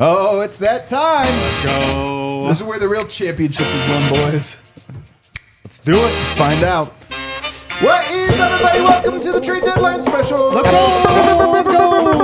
Oh, it's that time. Let's go. This is where the real championship is won, boys. Let's do it. Let's find out. What is up, everybody? Welcome to the trade deadline special. Let's go. Let's go.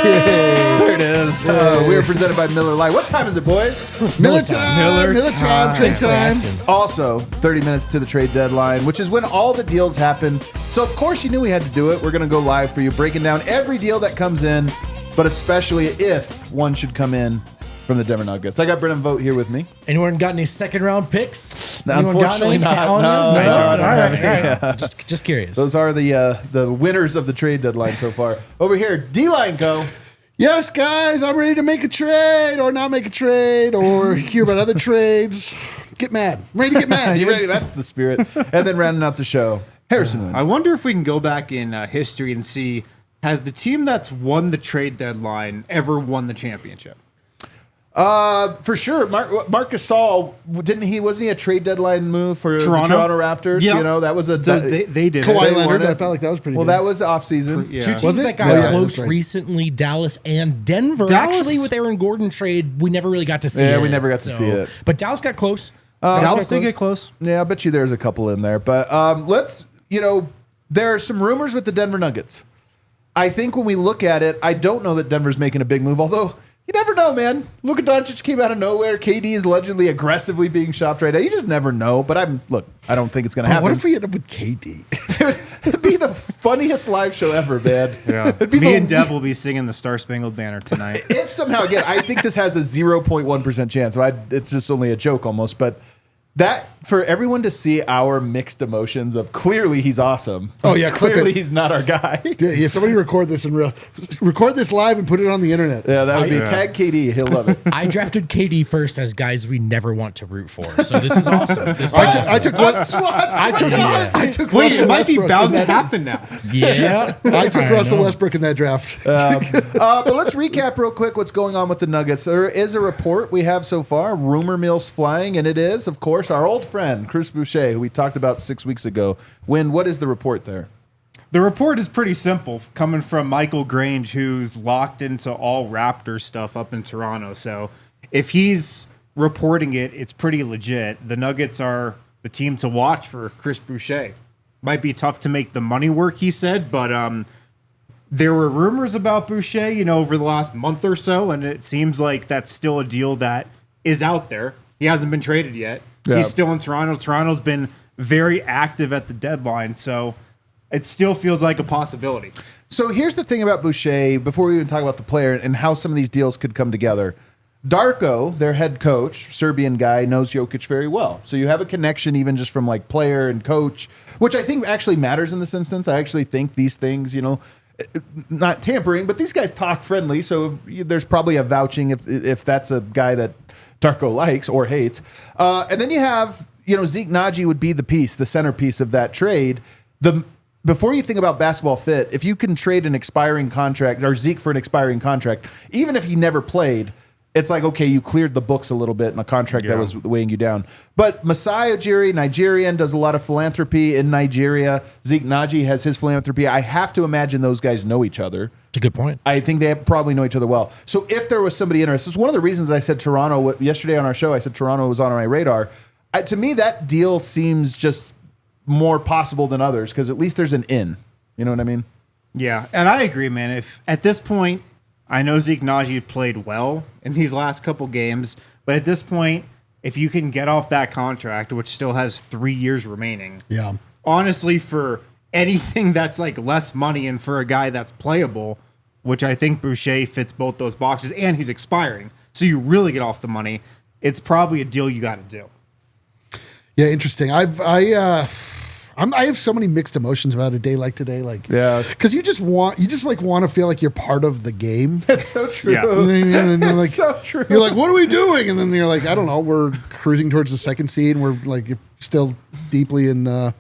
There it is. We are presented by Miller Lite. What time is it, boys? Miller time, trade time. Also, 30 minutes to the trade deadline, which is when all the deals happen. So, of course, you knew we had to do it. We're going to go live for you, breaking down every deal that comes in, but especially if one should come in from the Denver Nuggets. I got Brennan Vogt here with me. Anyone got any second-round picks? Unfortunately not. All right. Just curious. Those are the winners of the trade deadline so far. Over here, D-Line Co. Yes, guys, I'm ready to make a trade or not make a trade or hear about other trades. Get mad. I'm ready to get mad. You ready? That's the spirit. And then rounding out the show, Harrison. I wonder if we can go back in history and see, has the team that's won the trade deadline ever won the championship? For sure. Marcus Gasol, wasn't he a trade deadline move for Toronto? the Toronto Raptors? Yep. You know, that was a They did Kawhi it. Leonard, I felt like that was pretty good. that was off season. Yeah. Two teams Was it? that got Oh, yeah, close that's right. recently, Dallas and Denver. Dallas- Actually, with Aaron Gordon trade, we never really got to see it. Yeah, we never got to see it. But Dallas got close. Dallas did get close. Yeah, I bet you there's a couple in there. But there are some rumors with the Denver Nuggets. I think when we look at it, I don't know that Denver's making a big move, although you never know, man. Luka Doncic came out of nowhere. KD is allegedly aggressively being shopped right now. You just never know. But I don't think it's going to happen. What if we end up with KD? It'd be the funniest live show ever, man. Yeah. It'd be Me and Dev will be singing the Star Spangled Banner tonight. If somehow, again, I think this has a 0.1% chance. So it's just only a joke almost. But that, for everyone to see our mixed emotions of clearly he's awesome. Oh, yeah, clip clearly it. he's not our guy. Yeah, somebody record this record this live and put it on the internet. Yeah, that would be tag KD. He'll love it. I drafted KD first as guys we never want to root for. So this is awesome. I took Wait, It might be Westbrook bound in to that- happen now. Yeah. I took Russell know. Westbrook in that draft. but let's recap real quick what's going on with the Nuggets. There is a report we have so far, rumor mill's flying, and it is, of course, our old friend, Chris Boucher, who we talked about 6 weeks ago. What is the report there? The report is pretty simple, coming from Michael Grange, who's locked into all Raptors stuff up in Toronto. So if he's reporting it, it's pretty legit. The Nuggets are the team to watch for Chris Boucher. Might be tough to make the money work, he said, but there were rumors about Boucher, over the last month or so, and it seems like that's still a deal that is out there. He hasn't been traded yet. Yeah. He's still in Toronto. Toronto's been very active at the deadline, so it still feels like a possibility. So here's the thing about Boucher, before we even talk about the player and how some of these deals could come together. Darko, their head coach, Serbian guy, knows Jokic very well. So you have a connection even just from like player and coach, which I think actually matters in this instance. I actually think these things, not tampering, but these guys talk friendly. So there's probably a vouching if that's a guy that Darko likes or hates. And then you have, Zeke Naji would be the centerpiece of that trade. Before you think about basketball fit, if you can trade an expiring contract or Zeke for an expiring contract, even if he never played, it's like, okay, you cleared the books a little bit in a contract that was weighing you down. But Masai Ujiri, Nigerian, does a lot of philanthropy in Nigeria. Zeke Naji has his philanthropy. I have to imagine those guys know each other. It's a good point. I think they probably know each other well. So if there was somebody interested, it's one of the reasons I said Toronto yesterday on our show. I said Toronto was on my radar. To me, that deal seems just more possible than others because at least there's an in. You know what I mean? Yeah, and I agree, man. If at this point, I know Zeke Naji played well in these last couple games, but at this point, if you can get off that contract, which still has 3 years remaining, Yeah. honestly, for anything that's like less money and for a guy that's playable, which I think Boucher fits both those boxes, and he's expiring, so you really get off the money, it's probably a deal you got to do. Yeah, interesting. I have so many mixed emotions about a day like today. Like, Yeah. because you just want to feel like you're part of the game. That's so true. Yeah. You know what I mean? And then, like, so true. You're like, what are we doing? And then you're like, I don't know. We're cruising towards the second seed. And we're like still deeply in the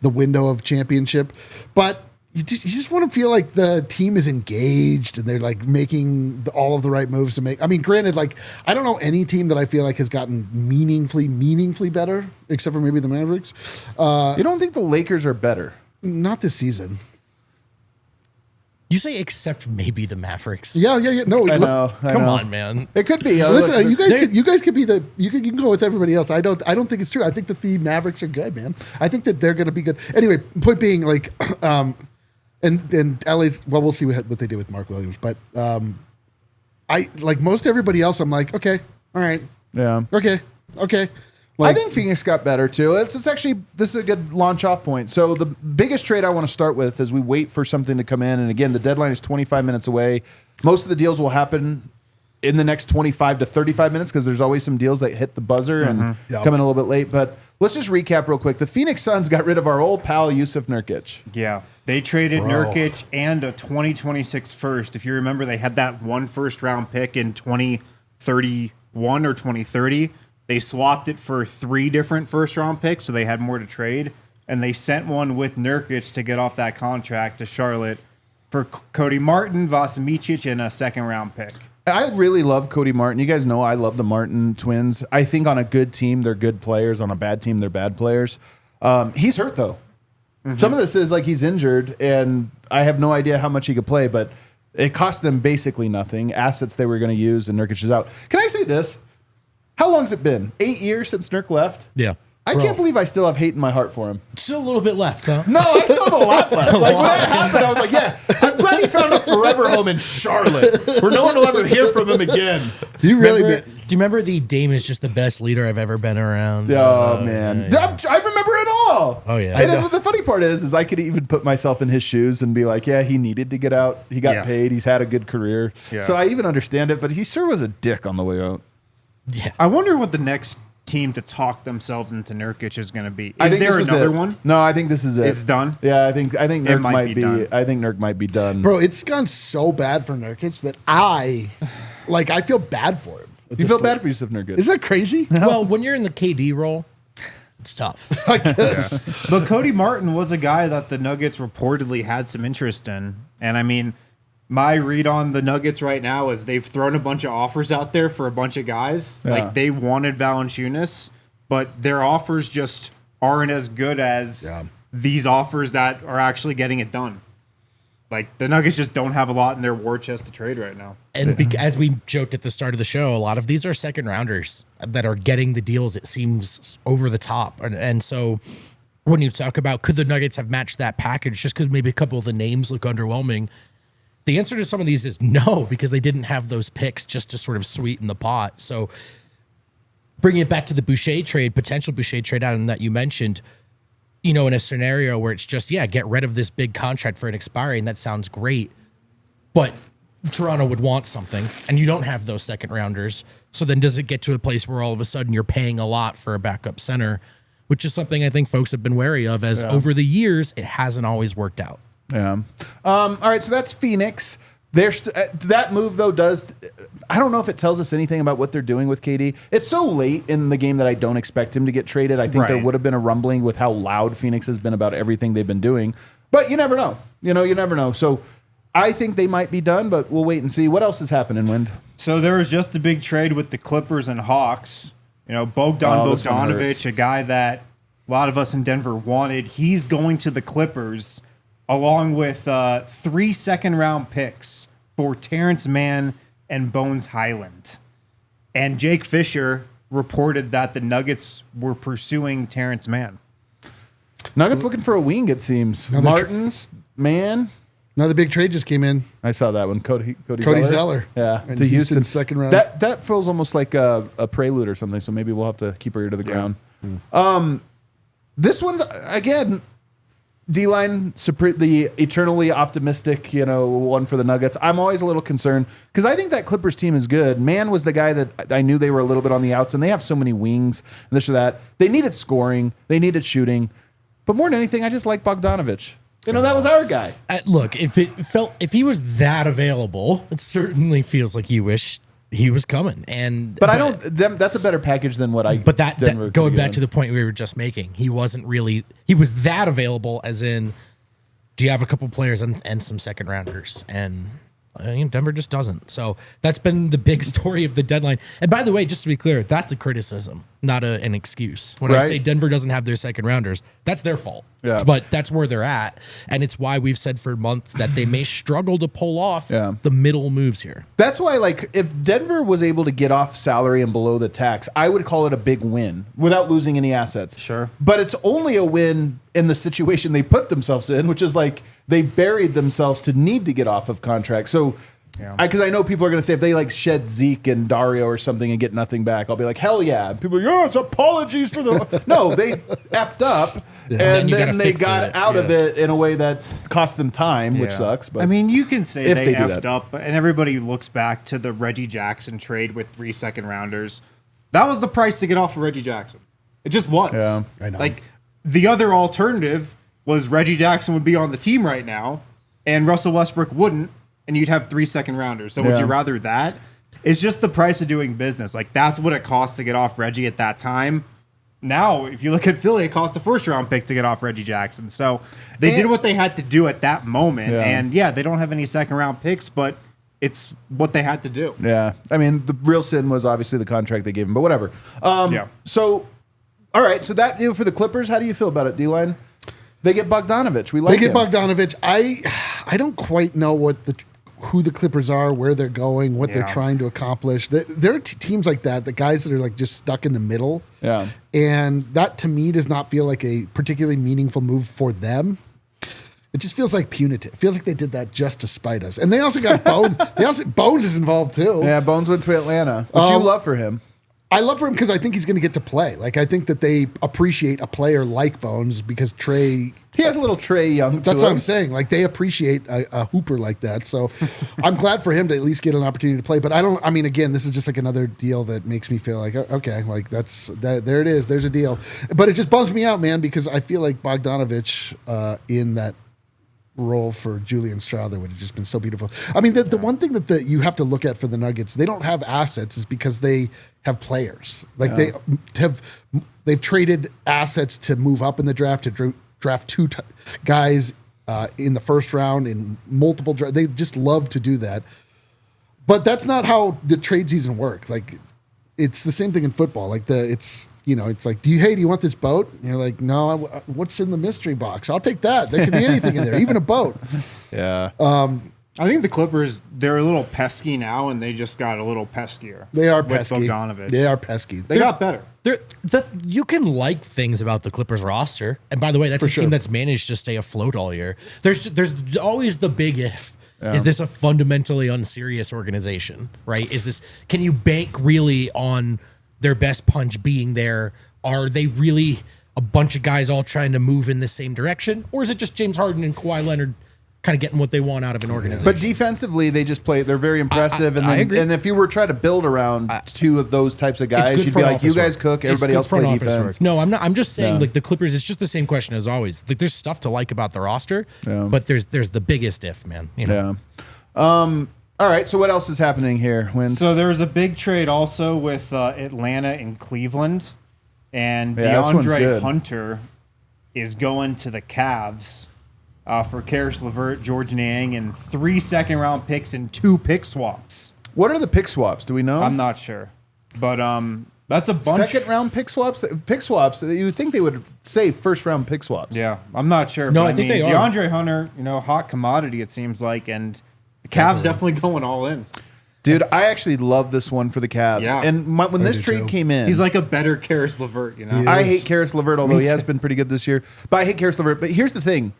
window of championship, but you just want to feel like the team is engaged and they're like making all of the right moves to make. I mean, granted, like I don't know any team that I feel like has gotten meaningfully better, except for maybe the Mavericks. You don't think the Lakers are better? Not this season. You say except maybe the Mavericks. Yeah. No, I know. Come on, man. It could be. Listen, Look, you guys could be you can go with everybody else. I don't think it's true. I think that the Mavericks are good, man. I think that they're going to be good. Anyway, point being, like, and LA's, well, we'll see what they do with Mark Williams, but I like most everybody else. I'm like, okay, all right, yeah. okay. I think Phoenix got better too. It's actually, this is a good launch off point. So the biggest trade I want to start with is we wait for something to come in. And again, the deadline is 25 minutes away. Most of the deals will happen in the next 25 to 35 minutes because there's always some deals that hit the buzzer and come in a little bit late. But let's just recap real quick. The Phoenix Suns got rid of our old pal, Yusuf Nurkic. Yeah. They traded Nurkic and a 2026 first. If you remember, they had that one first round pick in 2031 or 2030. They swapped it for 3 different first round picks, so they had more to trade. And they sent one with Nurkic to get off that contract to Charlotte for Cody Martin, Vasiljevic, and a second round pick. I really love Cody Martin. You guys know I love the Martin twins. I think on a good team, they're good players. On a bad team, they're bad players. He's hurt, though. Some of this is like he's injured, and I have no idea how much he could play, but it cost them basically nothing. Assets they were going to use, and Nurkic is out. Can I say this? How long's it been? 8 years since Nurk left? Yeah. I can't believe I still have hate in my heart for him. Still a little bit left, huh? No, I still have a lot left. Like when that happened, I was like, yeah, I'm glad he found a forever home in Charlotte where no one will ever hear from him again. You really Do you remember the Dame is just the best leader I've ever been around? Oh, man. Yeah. I remember it all. Oh, yeah. And the funny part is I could even put myself in his shoes and be like, yeah, he needed to get out. He got paid. He's had a good career. Yeah. So I even understand it, but he sure was a dick on the way out. Yeah. I wonder what the next team to talk themselves into Nurkic is going to be. I Is think there this was another it. one? No, I think this is it. It's done? Yeah, I think Nurk might be done. I think Nurk might be done. bro. It's gone so bad for Nurkic that I feel bad for him. You feel bad for Yusuf Nurkic. Isn't that crazy? Well, when you're in the KD role, it's tough. I guess. But Cody Martin was a guy that the Nuggets reportedly had some interest in. And I mean, my read on the Nuggets right now is they've thrown a bunch of offers out there for a bunch of guys. Yeah. Like they wanted Valanciunas, but their offers just aren't as good as these offers that are actually getting it done. Like the Nuggets just don't have a lot in their war chest to trade right now. And as we joked at the start of the show, a lot of these are second rounders that are getting the deals, it seems, over the top. And so when you talk about could the Nuggets have matched that package just because maybe a couple of the names look underwhelming, the answer to some of these is no, because they didn't have those picks just to sort of sweeten the pot. So bringing it back to the Boucher trade, potential Boucher trade out that you mentioned, you know, in a scenario where it's just, get rid of this big contract for an expiring, that sounds great. But Toronto would want something, and you don't have those second rounders. So then does it get to a place where all of a sudden you're paying a lot for a backup center, which is something I think folks have been wary of as over the years, it hasn't always worked out. Yeah. All right, so that's Phoenix. There's that move though I don't know if it tells us anything about what they're doing with KD. It's so late in the game that I don't expect him to get traded. I think there would have been a rumbling with how loud Phoenix has been about everything they've been doing. But you never know. You never know. So I think they might be done, but we'll wait and see. What else is happening, Wind? So there was just a big trade with the Clippers and Hawks. You know, Bogdan this one hurts. Bogdanovic, a guy that a lot of us in Denver wanted. He's going to the Clippers along with 3 second-round picks for Terrence Mann and Bones Highland. And Jake Fisher reported that the Nuggets were pursuing Terrence Mann. Nuggets looking for a wing, it seems. Martins, Mann. Another big trade just came in. I saw that one. Cody Zeller. Yeah, And to Houston. second round. That feels almost like a prelude or something. So maybe we'll have to keep our ear to the ground. This one's again, D-line, the eternally optimistic, one for the Nuggets. I'm always a little concerned because I think that Clippers team is good. Mann was the guy that I knew they were a little bit on the outs, and they have so many wings and this or that. They needed scoring, they needed shooting. But more than anything, I just like Bogdanovich. That was our guy. Look, if he was that available, it certainly feels like you wish he was coming. But I don't. That's a better package than what I. But that going back to the point we were just making, he was that available. As in, do you have a couple players and some second rounders? And Denver just doesn't. So that's been the big story of the deadline. And by the way, just to be clear, that's a criticism, not an excuse. When I say Denver doesn't have their second rounders, that's their fault. Yeah. But that's where they're at. And it's why we've said for months that they may struggle to pull off the middle moves here. That's why, if Denver was able to get off salary and below the tax, I would call it a big win without losing any assets. Sure. But it's only a win in the situation they put themselves in, which is they buried themselves to need to get off of contract. So, because I know people are going to say if they shed Zeke and Dario or something and get nothing back, I'll be like, hell yeah. And people are like, it's apologies for the. No, they effed up and then they got out of it in a way that cost them time, which sucks. But I mean, you can say they effed that. up, and everybody looks back to the Reggie Jackson trade with 3 second rounders. That was the price to get off of Reggie Jackson. It just was. Yeah, I know. The other alternative was Reggie Jackson would be on the team right now, and Russell Westbrook wouldn't, and you'd have 3 second rounders. So would you rather that? It's just the price of doing business. That's what it costs to get off Reggie at that time. Now, if you look at Philly, it cost a first-round pick to get off Reggie Jackson. So they did what they had to do at that moment. Yeah. And, they don't have any second-round picks, but it's what they had to do. Yeah. I mean, the real sin was obviously the contract they gave him, but whatever. So, all right. So that deal for the Clippers, how do you feel about it, D-Line? They get Bogdanovich. We like They get him. Bogdanovich. I don't quite know who the Clippers are, where they're going, what they're trying to accomplish. There are teams like that, the guys that are just stuck in the middle. Yeah. And that to me does not feel like a particularly meaningful move for them. It just feels like punitive. It feels like they did that just to spite us. And they also got Bones. Bones is involved too. Yeah, Bones went to Atlanta, which you love for him. I love for him because I think he's going to get to play. I think that they appreciate a player like Bones because Trey. He has a little Trey Young. That's what I'm saying. They appreciate a hooper like that. So I'm glad for him to at least get an opportunity to play. But again, this is just another deal that makes me feel okay, there it is. There's a deal. But it just bums me out, man, because I feel like Bogdanovich in that role for Julian Strawther would have just been so beautiful. I mean, the one thing that you have to look at for the Nuggets, they don't have assets is because they have players. They've traded assets to move up in the draft, to draft two guys in the first round in multiple drafts. They just love to do that. But that's not how the trade season works. It's the same thing in football. It's like, do you want this boat? And you're like, no, what's in the mystery box? I'll take that. There could be anything in there, even a boat. Yeah. I think the Clippers, they're a little pesky now, and they just got a little peskier. They are pesky. With Bogdanovich. They are pesky. They got better. You can like things about the Clippers roster. And by the way, that's a team that's managed to stay afloat all year. There's always the big if. Yeah. Is this a fundamentally unserious organization, right? Can you bank really on their best punch being there? Are they really a bunch of guys all trying to move in the same direction? Or is it just James Harden and Kawhi Leonard kind of getting what they want out of an organization? But defensively, they just play. They're very impressive. I agree. And if you were trying to build around two of those types of guys, you'd be like, you guys cook, everybody else play defense. No, I'm not. I'm just saying, the Clippers, it's just the same question as always. There's stuff to like about the roster, but there's the biggest if, man. Yeah. All right, so what else is happening here? So there was a big trade also with Atlanta and Cleveland, and this one's DeAndre good. Hunter is going to the Cavs for Karis LeVert, George Niang, and 3 second-round picks and 2 pick swaps. What are the pick swaps? Do we know? I'm not sure, but that's a bunch. Second-round pick swaps? Pick swaps, you would think they would say first-round pick swaps. Yeah, I'm not sure. No, but I think they are. DeAndre Hunter, hot commodity, it seems like, and the Cavs definitely going all in. Dude, I actually love this one for the Cavs. Yeah. And when this trade came in... He's like a better Karis LeVert, I hate Karis LeVert, although he has been pretty good this year. But I hate Karis LeVert. But here's the thing.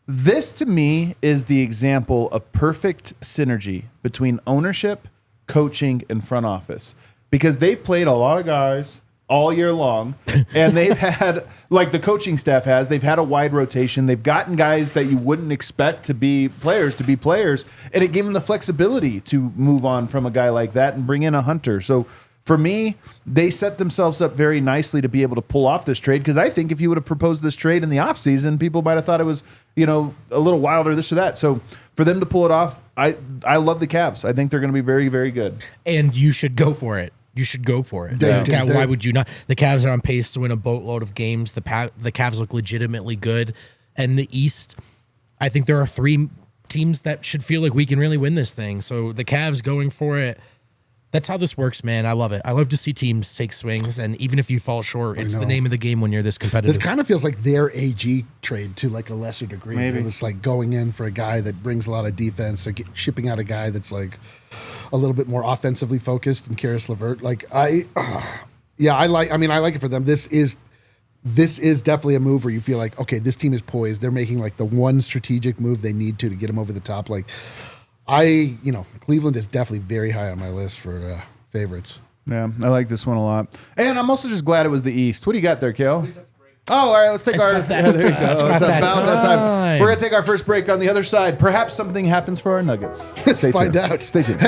This, to me, is the example of perfect synergy between ownership, coaching, and front office. Because they've played a lot of guys all year long, and they've had, like the coaching staff has, they've had a wide rotation. They've gotten guys that you wouldn't expect to be players, and it gave them the flexibility to move on from a guy like that and bring in a Hunter. So for me, they set themselves up very nicely to be able to pull off this trade, because I think if you would have proposed this trade in the offseason, people might have thought it was, a little wilder, this or that. So for them to pull it off, I love the Cavs. I think they're going to be very, very good. And you should go for it. You should go for it. Why would you not? The Cavs are on pace to win a boatload of games. The Cavs look legitimately good. And the East, I think there are 3 teams that should feel like we can really win this thing. So the Cavs going for it, that's how this works, man. I love it. I love to see teams take swings, and even if you fall short, it's the name of the game when you're this competitive. This kind of feels like their AG trade to like a lesser degree. Maybe. It's like going in for a guy that brings a lot of defense, or shipping out a guy that's like a little bit more offensively focused, and Karis LeVert. Like I like it for them. This is definitely a move where you feel like, okay, this team is poised. They're making like the one strategic move they need to get them over the top. Like Cleveland is definitely very high on my list for favorites. Yeah, I like this one a lot. And I'm also just glad it was the East. What do you got there, Kale? Oh, all right, let's take there you go. It's about that time. We're going to take our first break. On the other side, perhaps something happens for our Nuggets. Let's find out. Stay tuned.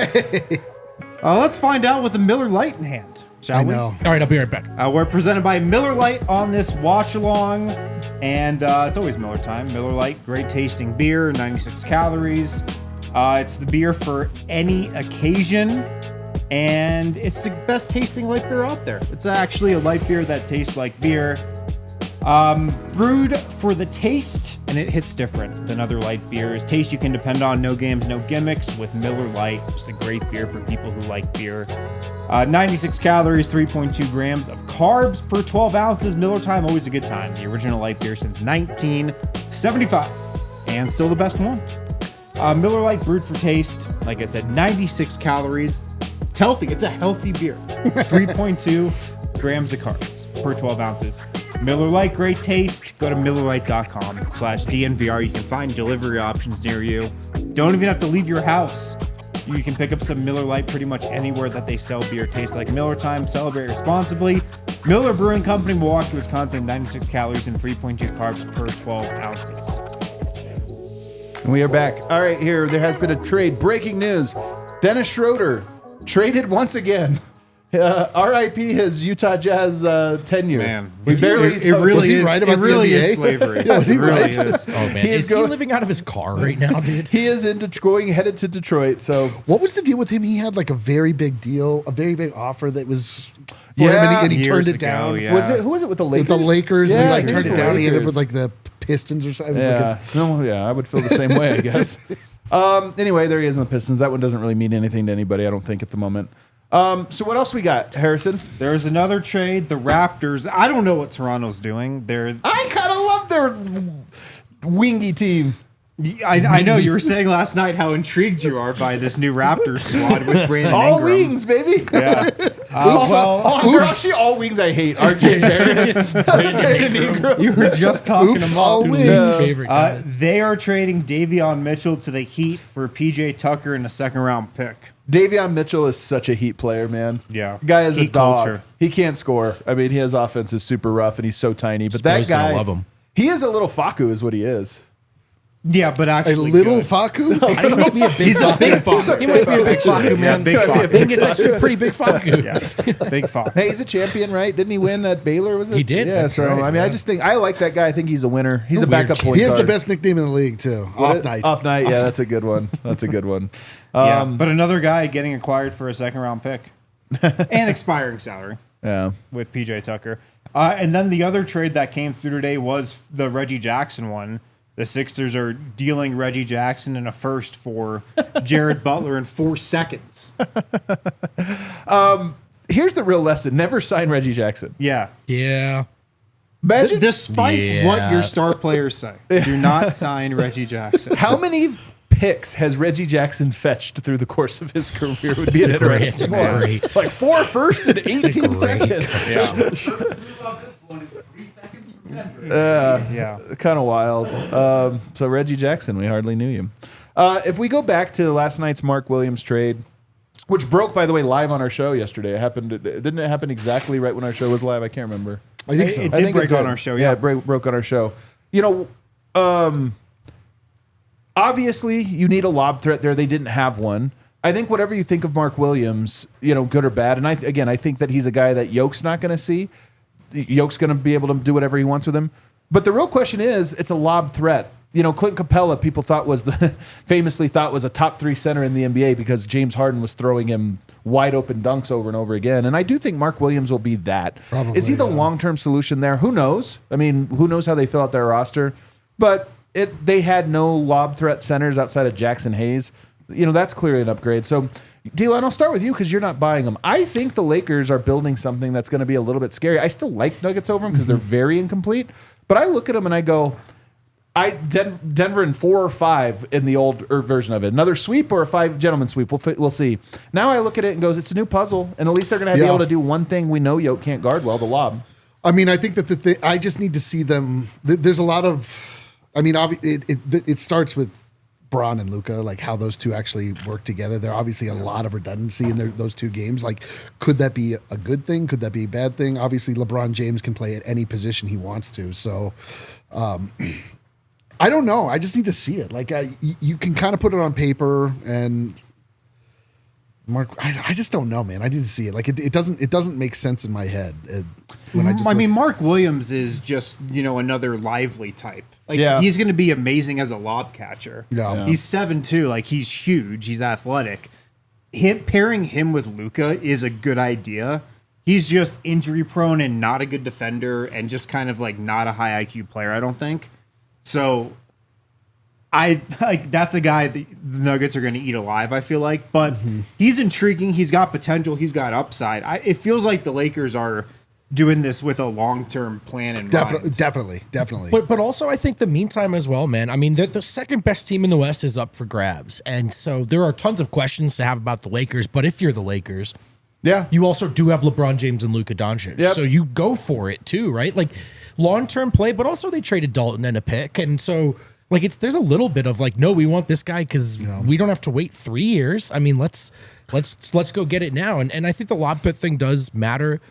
Let's find out with a Miller Lite in hand, shall we? Know. All right, I'll be right back. We're presented by Miller Lite on this watch along, and it's always Miller time. Miller Lite, great tasting beer, 96 calories. It's the beer for any occasion, and it's the best tasting light beer out there. It's actually a light beer that tastes like beer. Brewed for the taste, and it hits different than other light beers. Taste you can depend on, no games, no gimmicks with Miller Lite. Just a great beer for people who like beer. 96 calories, 3.2 grams of carbs per 12 ounces. Miller Time, always a good time. The original light beer since 1975, and still the best one. Miller Lite brewed for taste. Like I said, 96 calories. It's healthy. It's a healthy beer. 3.2 grams of carbs per 12 ounces. Miller Lite, great taste. Go to MillerLite.com/DNVR. You can find delivery options near you. Don't even have to leave your house. You can pick up some Miller Lite pretty much anywhere that they sell beer. Tastes like Miller Time. Celebrate responsibly. Miller Brewing Company, Milwaukee, Wisconsin. 96 calories and 3.2 carbs per 12 ounces. And we are back. All right, here, there has been a trade. Breaking news. Dennis Schroeder traded once again. RIP his Utah Jazz tenure. Man, it really is slavery. Was he right? Oh, man. Is he living out of his car right now, dude? He is headed to Detroit. So what was the deal with him? He had like a very big deal, a very big offer that was for him, and he turned it down. Yeah. Who was it with the Lakers? With the Lakers, Yeah, and he turned it down. He ended up with like the Pistons or something. I would feel the same way, I guess. Anyway, there he is in the Pistons. That one doesn't really mean anything to anybody, I don't think, at the moment. So what else we got, Harrison? There's another trade. The Raptors. I don't know what Toronto's doing. I kind of love their wingy team. I know you were saying last night how intrigued you are by this new Raptors squad with Brandon All Ingram. wings, baby. Yeah. They're actually all wings I hate. RJ Barrett, Brandon Ingram. You were just talking about all wings. Favorite guy. They are trading Davion Mitchell to the Heat for PJ Tucker and a second-round pick. Davion Mitchell is such a Heat player, man. Yeah. Guy is a Heat dog. culture. He can't score. I mean, his offense is super rough, and he's so tiny. But Spurs that guy, gonna love him. He is a little Faku, is what he is. Yeah, but A actually little good. Faku. I don't know if he's a big Faku. He might be a big Faku, man. Big I Faku. think it's actually a pretty big Faku. Yeah, big fuck. Hey, he's a champion, right? Didn't he win at Baylor? Was it? He did. Yeah. That's So right, I mean, yeah. I just think I like that guy. I think he's a winner. He's a weird backup champ. point He has guard. the best nickname in the league too. Off night. Off night. Yeah, that's a good one. That's a good one. Yeah, but another guy getting acquired for a second-round pick and expiring salary Yeah. with PJ Tucker. And then the other trade that came through today was the Reggie Jackson one. The Sixers are dealing Reggie Jackson in a first for Jared Butler in 4 seconds. Here's the real lesson: never sign Reggie Jackson. Yeah. Yeah. Imagine Despite what your star players say, do not sign Reggie Jackson. how many picks has Reggie Jackson fetched through the course of his career? Would be an interesting one. great. Like 4 firsts in 18 great seconds. Yeah. Yeah. Kind of wild. So Reggie Jackson, we hardly knew you. If we go back to last night's Mark Williams trade, which broke, by the way, live on our show yesterday. It happened. Didn't it happen exactly right when our show was live? I can't remember. I think so. It I did think break it on our show. Yeah, Yeah. it broke on our show. You know, obviously you need a lob threat there. They didn't have one. I think whatever you think of Mark Williams, good or bad, and I think that he's a guy that Yoke's not going to see. Yoke's going to be able to do whatever he wants with him. But the real question is, it's a lob threat. Clint Capella, people famously thought was a top 3 center in the NBA because James Harden was throwing him wide open dunks over and over again. And I do think Mark Williams will be that. Probably, is he the long-term solution there? Who knows? I mean, who knows how they fill out their roster? But they had no lob threat centers outside of Jackson Hayes. That's clearly an upgrade. So, Delon, I'll start with you because you're not buying them. I think the Lakers are building something that's going to be a little bit scary. I still like Nuggets over them because they're very incomplete. But I look at them and I go, Denver in 4 or 5 in the old version of it. Another sweep or a 5-gentleman sweep. We'll see. Now I look at it and goes, it's a new puzzle. And at least they're going to be able to do one thing we know Yoke can't guard well, the lob. I mean, I think that I just need to see them. There's a lot of, it starts with Bron and Luka, like how those two actually work together. There obviously a lot of redundancy in those two games. Like, could that be a good thing? Could that be a bad thing? Obviously, LeBron James can play at any position he wants to. So, I don't know. I just need to see it. Like, you can kind of put it on paper, and Mark, I just don't know, man. I need to see it. Like, it doesn't make sense in my head when I mean, Mark Williams is just another lively type. Like, he's going to be amazing as a lob catcher. Yeah. He's 7'2". Like, he's huge. He's athletic. Pairing him with Luka is a good idea. He's just injury prone and not a good defender and just kind of like not a high IQ player, I don't think. So that's a guy the Nuggets are going to eat alive, I feel like. But he's intriguing. He's got potential. He's got upside. It feels like the Lakers are doing this with a long-term plan in mind. Definitely. But also, I think the meantime as well, man. I mean, the second best team in the West is up for grabs. And so there are tons of questions to have about the Lakers. But if you're the Lakers, you also do have LeBron James and Luka Doncic. Yep. So you go for it too, right? Like, long-term play, but also they traded Dalton and a pick. And so, like, there's a little bit of like, no, we want this guy because we don't have to wait 3 years. I mean, let's go get it now. And I think the lob pit thing does matter.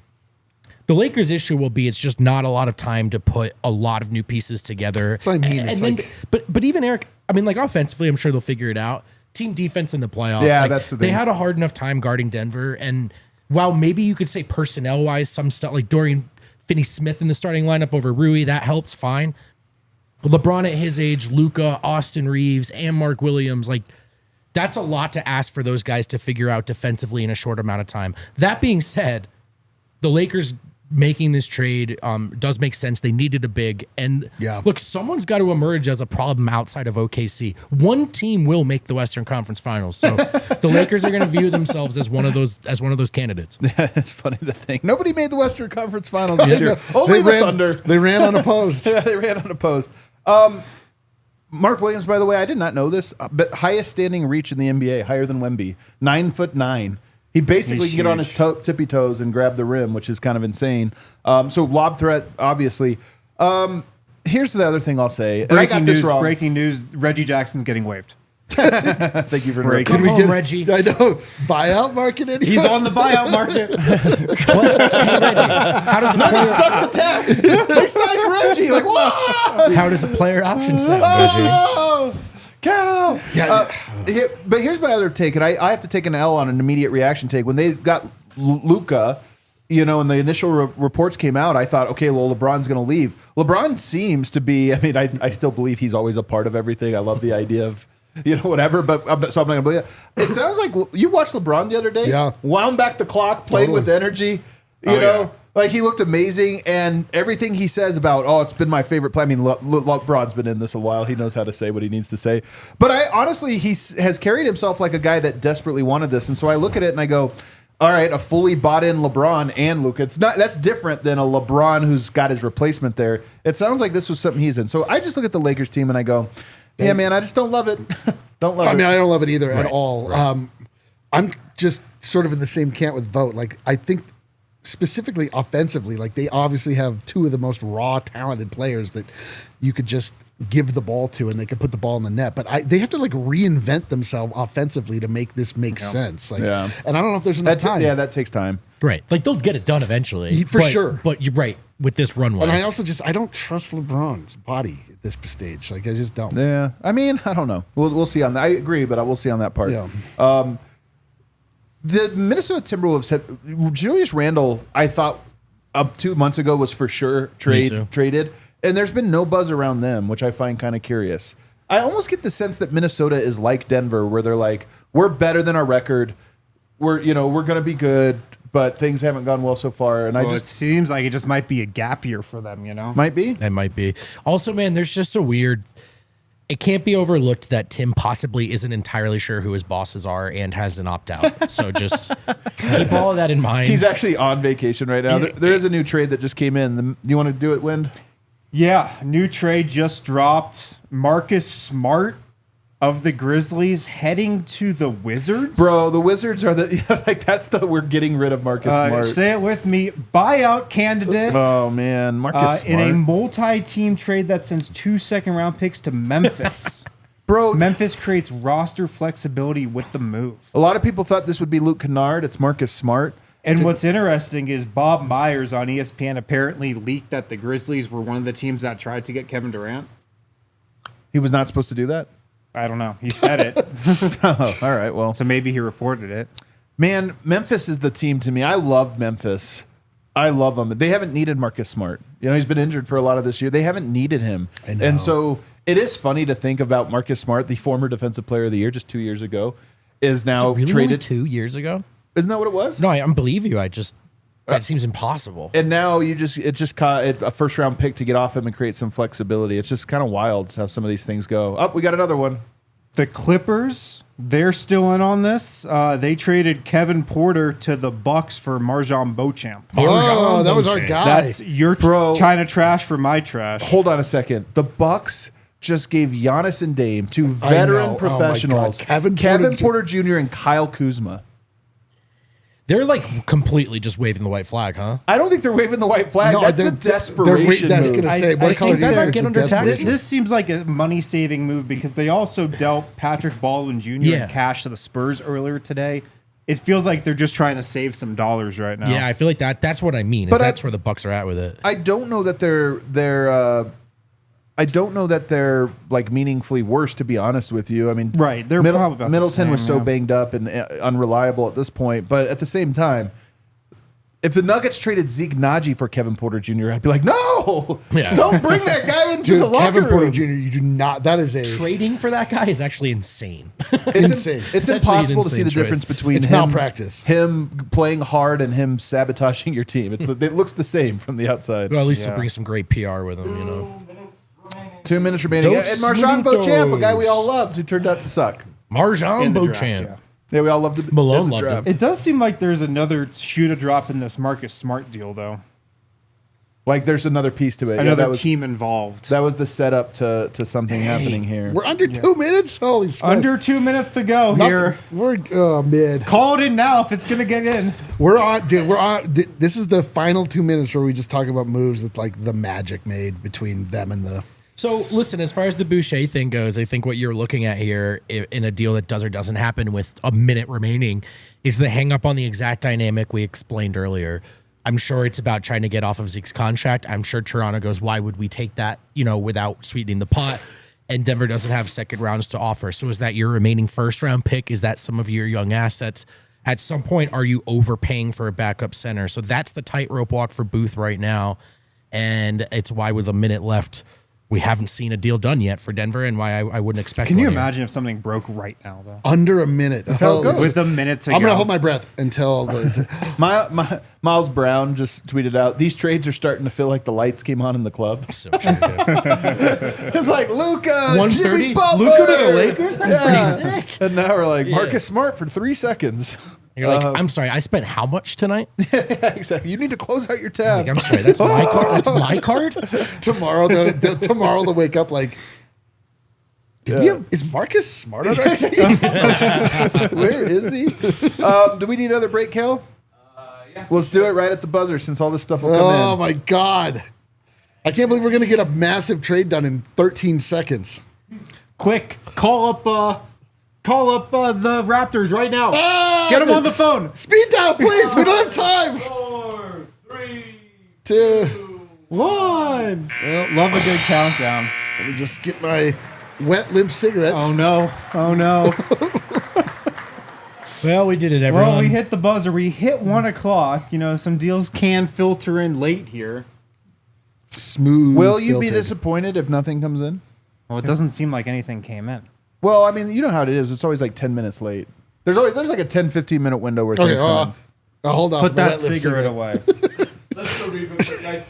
The Lakers' issue will be it's just not a lot of time to put a lot of new pieces together. That's what I mean. But even Eric, I mean, like, offensively, I'm sure they'll figure it out. Team defense in the playoffs. Yeah, like, that's the thing. They had a hard enough time guarding Denver. And while maybe you could say personnel-wise, some stuff like Dorian Finney-Smith in the starting lineup over Rui, that helps, fine. LeBron at his age, Luka, Austin Reeves, and Mark Williams, like, that's a lot to ask for those guys to figure out defensively in a short amount of time. That being said, the Lakers making this trade does make sense. They needed a big, and look, someone's got to emerge as a problem outside of OKC. One team will make the Western Conference Finals, so the Lakers are going to view themselves as one of those candidates. It's funny to think nobody made the Western Conference Finals this year. Only the Thunder. They ran unopposed. They ran unopposed. Mark Williams, by the way, I did not know this, but highest standing reach in the NBA, higher than Wemby, 9'9". He basically can get on his tippy toes and grab the rim, which is kind of insane. So lob threat, obviously. Here's the other thing I'll say. And I got this wrong. Breaking news: Reggie Jackson's getting waived. Thank you for breaking. Come home, Reggie. I know. Buyout market. Anyway? He's on the buyout market. Hey, Reggie, how does a player Stuck the tax. They signed Reggie. Like, whoa! How does a player option sound, Reggie? Oh, cow. But here's my other take, and I have to take an L on an immediate reaction take. When they got Luka, and the initial reports came out, I thought, okay, well, LeBron's going to leave. LeBron seems to be, I mean, I still believe he's always a part of everything. I love the idea of, whatever, but I'm not going to believe it. It sounds like you watched LeBron the other day. Yeah. Wound back the clock, played with energy, you know. Like, he looked amazing, and everything he says about, it's been my favorite play. I mean, LeBron's been in this a while. He knows how to say what he needs to say. But honestly, he has carried himself like a guy that desperately wanted this. And so I look at it and I go, all right, a fully bought-in LeBron and Luka. That's different than a LeBron who's got his replacement there. It sounds like this was something he's in. So I just look at the Lakers team and I go, yeah, man, I just don't love it. Don't love it. I mean, I don't love it either at all. Right. I'm just sort of in the same camp with Vogt. Like, I think specifically offensively, like, they obviously have two of the most raw, talented players that you could just give the ball to and they could put the ball in the net. But they have to, like, reinvent themselves offensively to make this make sense. Like, and I don't know if there's enough time. Yeah, that takes time. Right. Like, they'll get it done eventually. For sure. But you're right with this runway. And I also I don't trust LeBron's body at this stage. Like, I just don't. Yeah. I mean, I don't know. We'll see on that. I agree, but I will see on that part. Yeah. The Minnesota Timberwolves had Julius Randle, I thought up 2 months ago was for sure traded, and there's been no buzz around them, which I find kind of curious. I almost get the sense that Minnesota is like Denver, where they're like, we're better than our record, we're going to be good, but things haven't gone well so far. And it seems like it just might be a gap year for them, Might be. It might be. Also, man, there's just a weird. It can't be overlooked that Tim possibly isn't entirely sure who his bosses are and has an opt-out. So just keep all of that in mind. He's actually on vacation right now. There is a new trade that just came in. You want to do it, Wind? Yeah, new trade just dropped. Marcus Smart of the Grizzlies heading to the Wizards. Bro, the Wizards are we're getting rid of Marcus Smart. Say it with me. Buyout candidate. Oh, man. Marcus Smart. In a multi-team trade that sends 2 second-round picks to Memphis. Bro, Memphis creates roster flexibility with the move. a lot of people thought this would be Luke Kennard. It's Marcus Smart. And what's interesting is Bob Myers on ESPN apparently leaked that the Grizzlies were one of the teams that tried to get Kevin Durant. He was not supposed to do that? I don't know. He said it. Oh, all right. Well, So maybe he reported it. man, Memphis is the team to me. I loved Memphis. I love them. They haven't needed Marcus Smart. He's been injured for a lot of this year. They haven't needed him. I know. And so it is funny to think about Marcus Smart, the former Defensive Player of the Year just 2 years ago, is now really traded. only 2 years ago? Isn't that what it was? No, I believe you. That seems impossible. And now it's just a first round pick to get off him and create some flexibility. It's just kind of wild how some of these things go. Oh, we got another one. The Clippers, they're still in on this. They traded Kevin Porter to the Bucks for Marjan Beauchamp. Oh, that was our guy. That's your Bro. China trash for my trash. Hold on a second. The Bucks just gave Giannis and Dame, two veteran know. Oh my professionals, God. Kevin Porter Jr. and Kyle Kuzma. They're like completely just waving the white flag, huh? I don't think they're waving the white flag. No, That's the they're desperation that's move. gonna say, I what color think do you that think might is get the under tax. desperation? This seems like a money-saving move because they also dealt Patrick Baldwin Jr. Yeah. in cash to the Spurs earlier today. It feels like they're just trying to save some dollars right now. Yeah, I feel like that's what I mean. But That's where the Bucks are at with it. I don't know that they're like meaningfully worse, to be honest with you. I mean, Right, they're probably about the Middleton was same, so yeah. banged up and unreliable at this point, but at the same time, if the Nuggets traded Zeke Naji for Kevin Porter Jr., I'd be like, no, Yeah. don't bring that guy into Dude, the locker Kevin Porter room. Jr., you do not. That is a Trading for that guy is actually insane. It's insane. It's actually impossible an to see the insane choice. difference between It's him, malpractice. him playing hard and him sabotaging your team. It looks the same from the outside. Well, at least he'll bring some great PR with him, you know. 2 minutes remaining. Dos And Marjan minutos. Beauchamp, a guy we all loved, who turned out to suck. Marjan In the draft, Beauchamp. yeah. Yeah, we all loved him. Malone in the loved draft. It does seem like there's another shoe to drop in this Marcus Smart deal, though. Like there's another piece to it. Another that was, team involved. That was the setup to something happening here. We're under 2 minutes. Holy smokes! Under 2 minutes to go here. We're mid. Call it in now if it's going to get in. We're on, dude. We're on. This is the final 2 minutes where we just talk about moves that like the Magic made between them and the. So, listen, as far as the Boucher thing goes, I think what you're looking at here in a deal that does or doesn't happen with a minute remaining is the hang up on the exact dynamic we explained earlier. I'm sure it's about trying to get off of Zeke's contract. I'm sure Toronto goes, why would we take that, without sweetening the pot? And Denver doesn't have second rounds to offer. So is that your remaining first round pick? Is that some of your young assets? At some point, are you overpaying for a backup center? So that's the tightrope walk for Booth right now. And it's why with a minute left, we haven't seen a deal done yet for Denver, and why I wouldn't expect. Can you one here. imagine if something broke right now, though? Under a minute. how it goes. With a minute to I'm go. gonna hold my breath until the. Miles Brown just tweeted out, these trades are starting to feel like the lights came on in the club. So true, dude. It's like Luka, 130? Jimmy Butler. Luka to the Lakers? That's pretty sick. And now we're like, Yeah. Marcus Smart for 3 seconds. You're like, I'm sorry, I spent how much tonight? Exactly. You need to close out your tab. Like, I'm sorry, that's my card. That's my card. tomorrow, tomorrow they'll wake up like. Is Marcus Smart on our team? Where is he? Do we need another break, Kel? Yeah. Let's do it right at the buzzer since all this stuff will come in. Oh my God! I can't believe we're gonna get a massive trade done in 13 seconds. Quick, call up the Raptors right now. Ah, Get them on the phone. Speed down, please. We don't have time. 4, 3, 2. 1. Love a good countdown. Let me just get my wet limp cigarette. Oh no. Well, we did it, everyone. Well, we hit the buzzer. We hit 1 o'clock. You know, some deals can filter in late here. Smooth. Will you be filtered. disappointed if nothing comes in? Well, it doesn't seem like anything came in. Well, I mean, you know how it is. It's always like 10 minutes late. There's like a 10, 15-minute window where Okay, things come in. hold on. Put that Wet lip cigarette away. Let's go real quick, guys.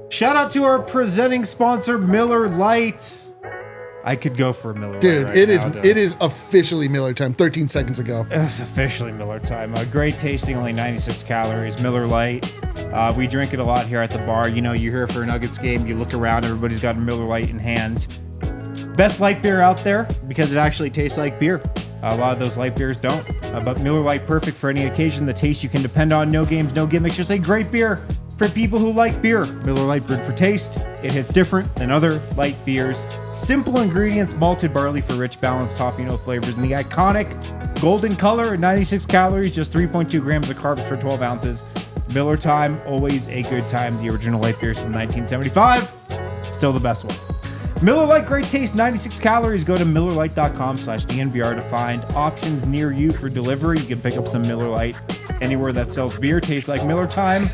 Shout out to our presenting sponsor, Miller Lite. I could go for a Miller Dude, Lite right it is now, dude. it is officially Miller time. 13 seconds ago. It's officially Miller time. Great tasting, only 96 calories. Miller Lite. We drink it a lot here at the bar. You know, you're here for a Nuggets game. You look around, everybody's got a Miller Lite in hand. Best light beer out there because it actually tastes like beer. A lot of those light beers don't. But Miller Lite, perfect for any occasion. The taste you can depend on. No games, no gimmicks. Just a great beer for people who like beer. Miller Lite brewed for taste. It hits different than other light beers. Simple ingredients, malted barley for rich, balanced toffee note flavors. And the iconic golden color, 96 calories, just 3.2 grams of carbs per 12 ounces. Miller time, always a good time. The original light beers from 1975. Still the best one. Miller Lite, great taste, 96 calories. Go to MillerLite.com/DNVR to find options near you for delivery. You can pick up some Miller Lite anywhere that sells beer. Tastes like Miller time.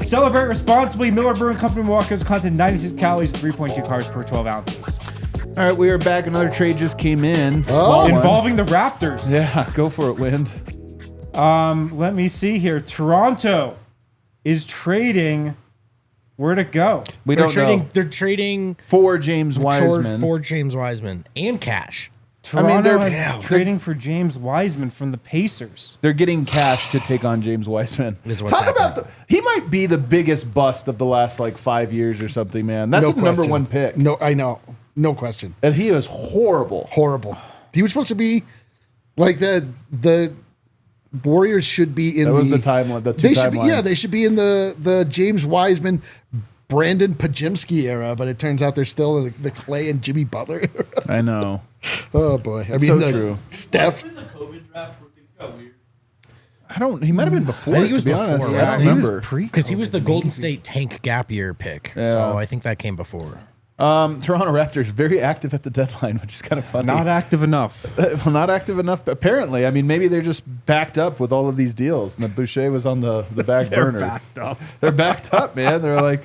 Celebrate responsibly. Miller Brewing Company, Milwaukee, Wisconsin, 96 calories, 3.2 carbs per 12 ounces. All right, we are back. Another trade just came in. Small one. Involving the Raptors. Yeah, go for it, Wind. Let me see here. Toronto is trading. Where'd it go? We don't know. They're trading For James Wiseman. for James Wiseman and cash. Toronto they're trading for James Wiseman from the Pacers. They're getting cash to take on James Wiseman. Is what's Talk about happening. he might be the biggest bust of the last like 5 years or something, man. That's the number question. one pick. No, I know. No question. And he is horrible. Horrible. He was supposed to be like the Warriors should be in That was the timeline. The two they should be, timelines. yeah, they should be in the James Wiseman, Brandon Pajimski era, but it turns out they're still in the Clay and Jimmy Butler era. I know. Oh boy. I mean so the true. Steph. In the COVID draft where things got weird. I don't. He might have been before. I think he was to be before, honest. right? I don't He was remember. Because he was the Golden State tank gap year pick. So I think that came before. Toronto Raptors very active at the deadline, which is kind of funny. Not active enough. Well, not active enough. Apparently, I mean, maybe they're just backed up with all of these deals, and the Boucher was on the back burner. Backed up. They're backed up, man. They're like,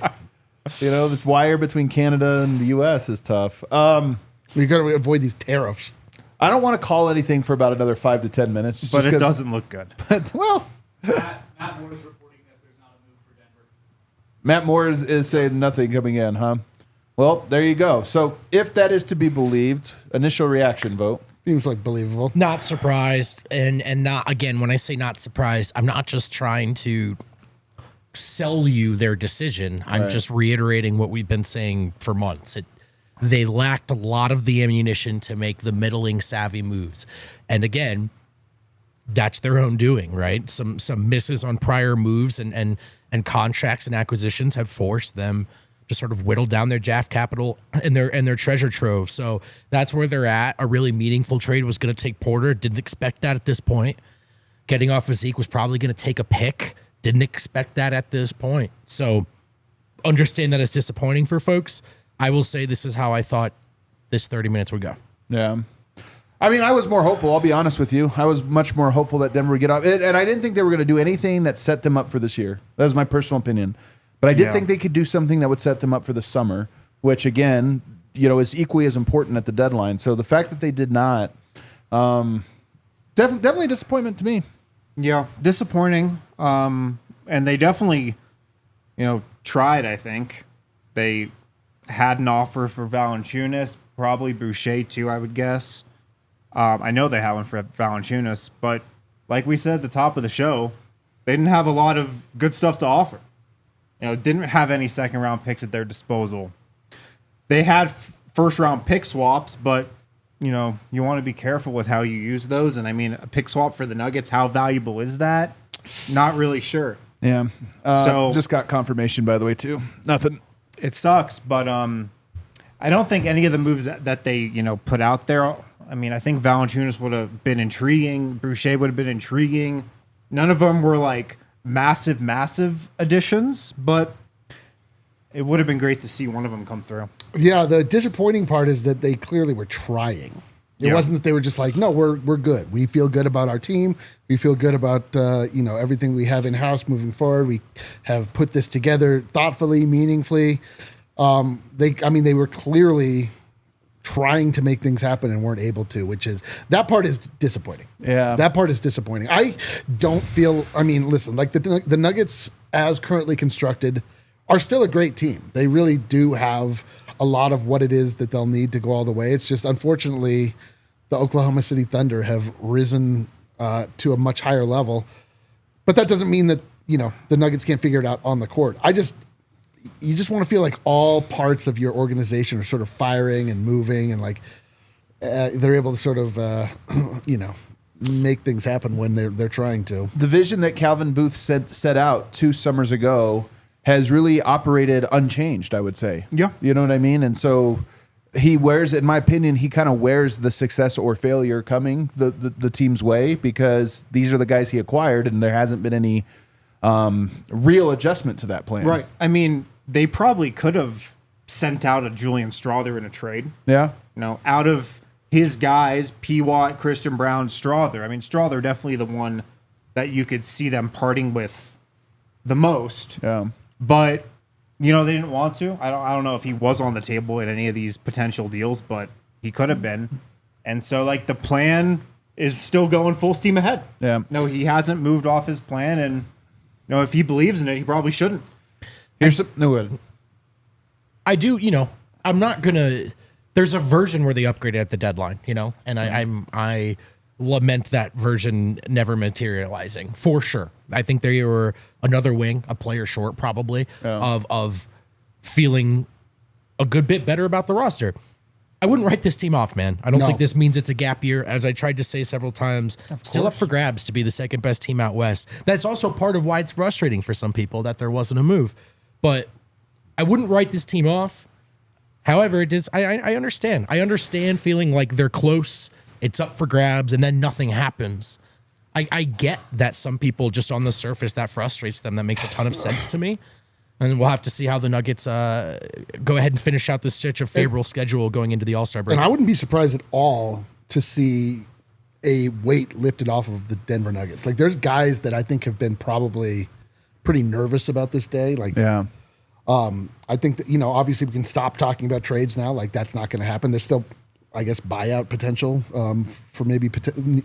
the wire between Canada and the U.S. is tough. We got to avoid these tariffs. I don't want to call anything for about another 5 to 10 minutes, But just it 'cause- doesn't look good. Well, Matt Moore's reporting that there's not a move for Denver. Matt Moore is saying nothing coming in, huh? Well, there you go. So if that is to be believed, initial reaction vote. Seems like believable. Not surprised, and not again. When I say not surprised, I'm not just trying to sell you their decision. I'm just reiterating what we've been saying for months. They lacked a lot of the ammunition to make the middling savvy moves, and again, that's their own doing, right? Some misses on prior moves and contracts and acquisitions have forced them to sort of whittle down their draft capital and their treasure trove. So that's where they're at. A really meaningful trade was going to take Porter. Didn't expect that at this point. Getting off of Zeke was probably going to take a pick. Didn't expect that at this point. So understand that it's disappointing for folks. I will say this is how I thought this 30 minutes would go. Yeah. I mean, I was more hopeful. I'll be honest with you. I was much more hopeful that Denver would get off. And I didn't think they were going to do anything that set them up for this year. That was my personal opinion. But I did think they could do something that would set them up for the summer, which, again, is equally as important at the deadline. So the fact that they did not, definitely a disappointment to me. Yeah, disappointing. And they definitely, tried, I think. They had an offer for Valanciunas, probably Boucher too, I would guess. I know they had one for Valanciunas, but like we said at the top of the show, they didn't have a lot of good stuff to offer. Didn't have any second-round picks at their disposal. They had first-round pick swaps, but, you want to be careful with how you use those. And, I mean, a pick swap for the Nuggets, how valuable is that? Not really sure. Yeah. So just got confirmation, by the way, too. Nothing. It sucks, but I don't think any of the moves that they, put out there, I mean, I think Valanciunas would have been intriguing. Boucher would have been intriguing. None of them were, like, massive additions, but it would have been great to see one of them come through. Yeah, the disappointing part is that they clearly were trying. It wasn't that they were just like, no, we're good. We feel good about our team. We feel good about everything we have in house moving forward. We have put this together thoughtfully, meaningfully. They were clearly trying to make things happen and weren't able to, that part is disappointing. Yeah. That part is disappointing. I don't feel, listen, like the Nuggets as currently constructed are still a great team. They really do have a lot of what it is that they'll need to go all the way. It's just, unfortunately, the Oklahoma City Thunder have risen to a much higher level. But that doesn't mean that, the Nuggets can't figure it out on the court. You just want to feel like all parts of your organization are sort of firing and moving, and like they're able to sort of, make things happen when they're trying to. The vision that Calvin Booth set out 2 summers ago has really operated unchanged, I would say. Yeah. You know what I mean? And so he wears, in my opinion, he kind of wears the success or failure coming the team's way, because these are the guys he acquired and there hasn't been any real adjustment to that plan. Right. They probably could have sent out a Julian Strawther in a trade. Yeah. Out of his guys, P. Watt, Christian Brown, Strawther. Strawther definitely the one that you could see them parting with the most. Yeah. But, they didn't want to. I don't know if he was on the table in any of these potential deals, but he could have been. And so, the plan is still going full steam ahead. Yeah. No, he hasn't moved off his plan, and, if he believes in it, he probably shouldn't. I do, I'm not gonna. There's a version where they upgraded at the deadline, and I lament that version never materializing for sure. I think they were another wing, a player short probably of feeling a good bit better about the roster. I wouldn't write this team off, man. I don't think this means it's a gap year, as I tried to say several times. Still up for grabs to be the second best team out west. That's also part of why it's frustrating for some people that there wasn't a move. But I wouldn't write this team off. However, it is. I understand. I understand feeling like they're close, it's up for grabs, and then nothing happens. I get that some people just on the surface that frustrates them. That makes a ton of sense to me. And we'll have to see how the Nuggets go ahead and finish out this stretch of favorable schedule going into the All-Star break. And I wouldn't be surprised at all to see a weight lifted off of the Denver Nuggets. Like, there's guys that I think have been probably pretty nervous about this day. I think that, obviously we can stop talking about trades now. Like, that's not going to happen. There's still, I guess, buyout potential for maybe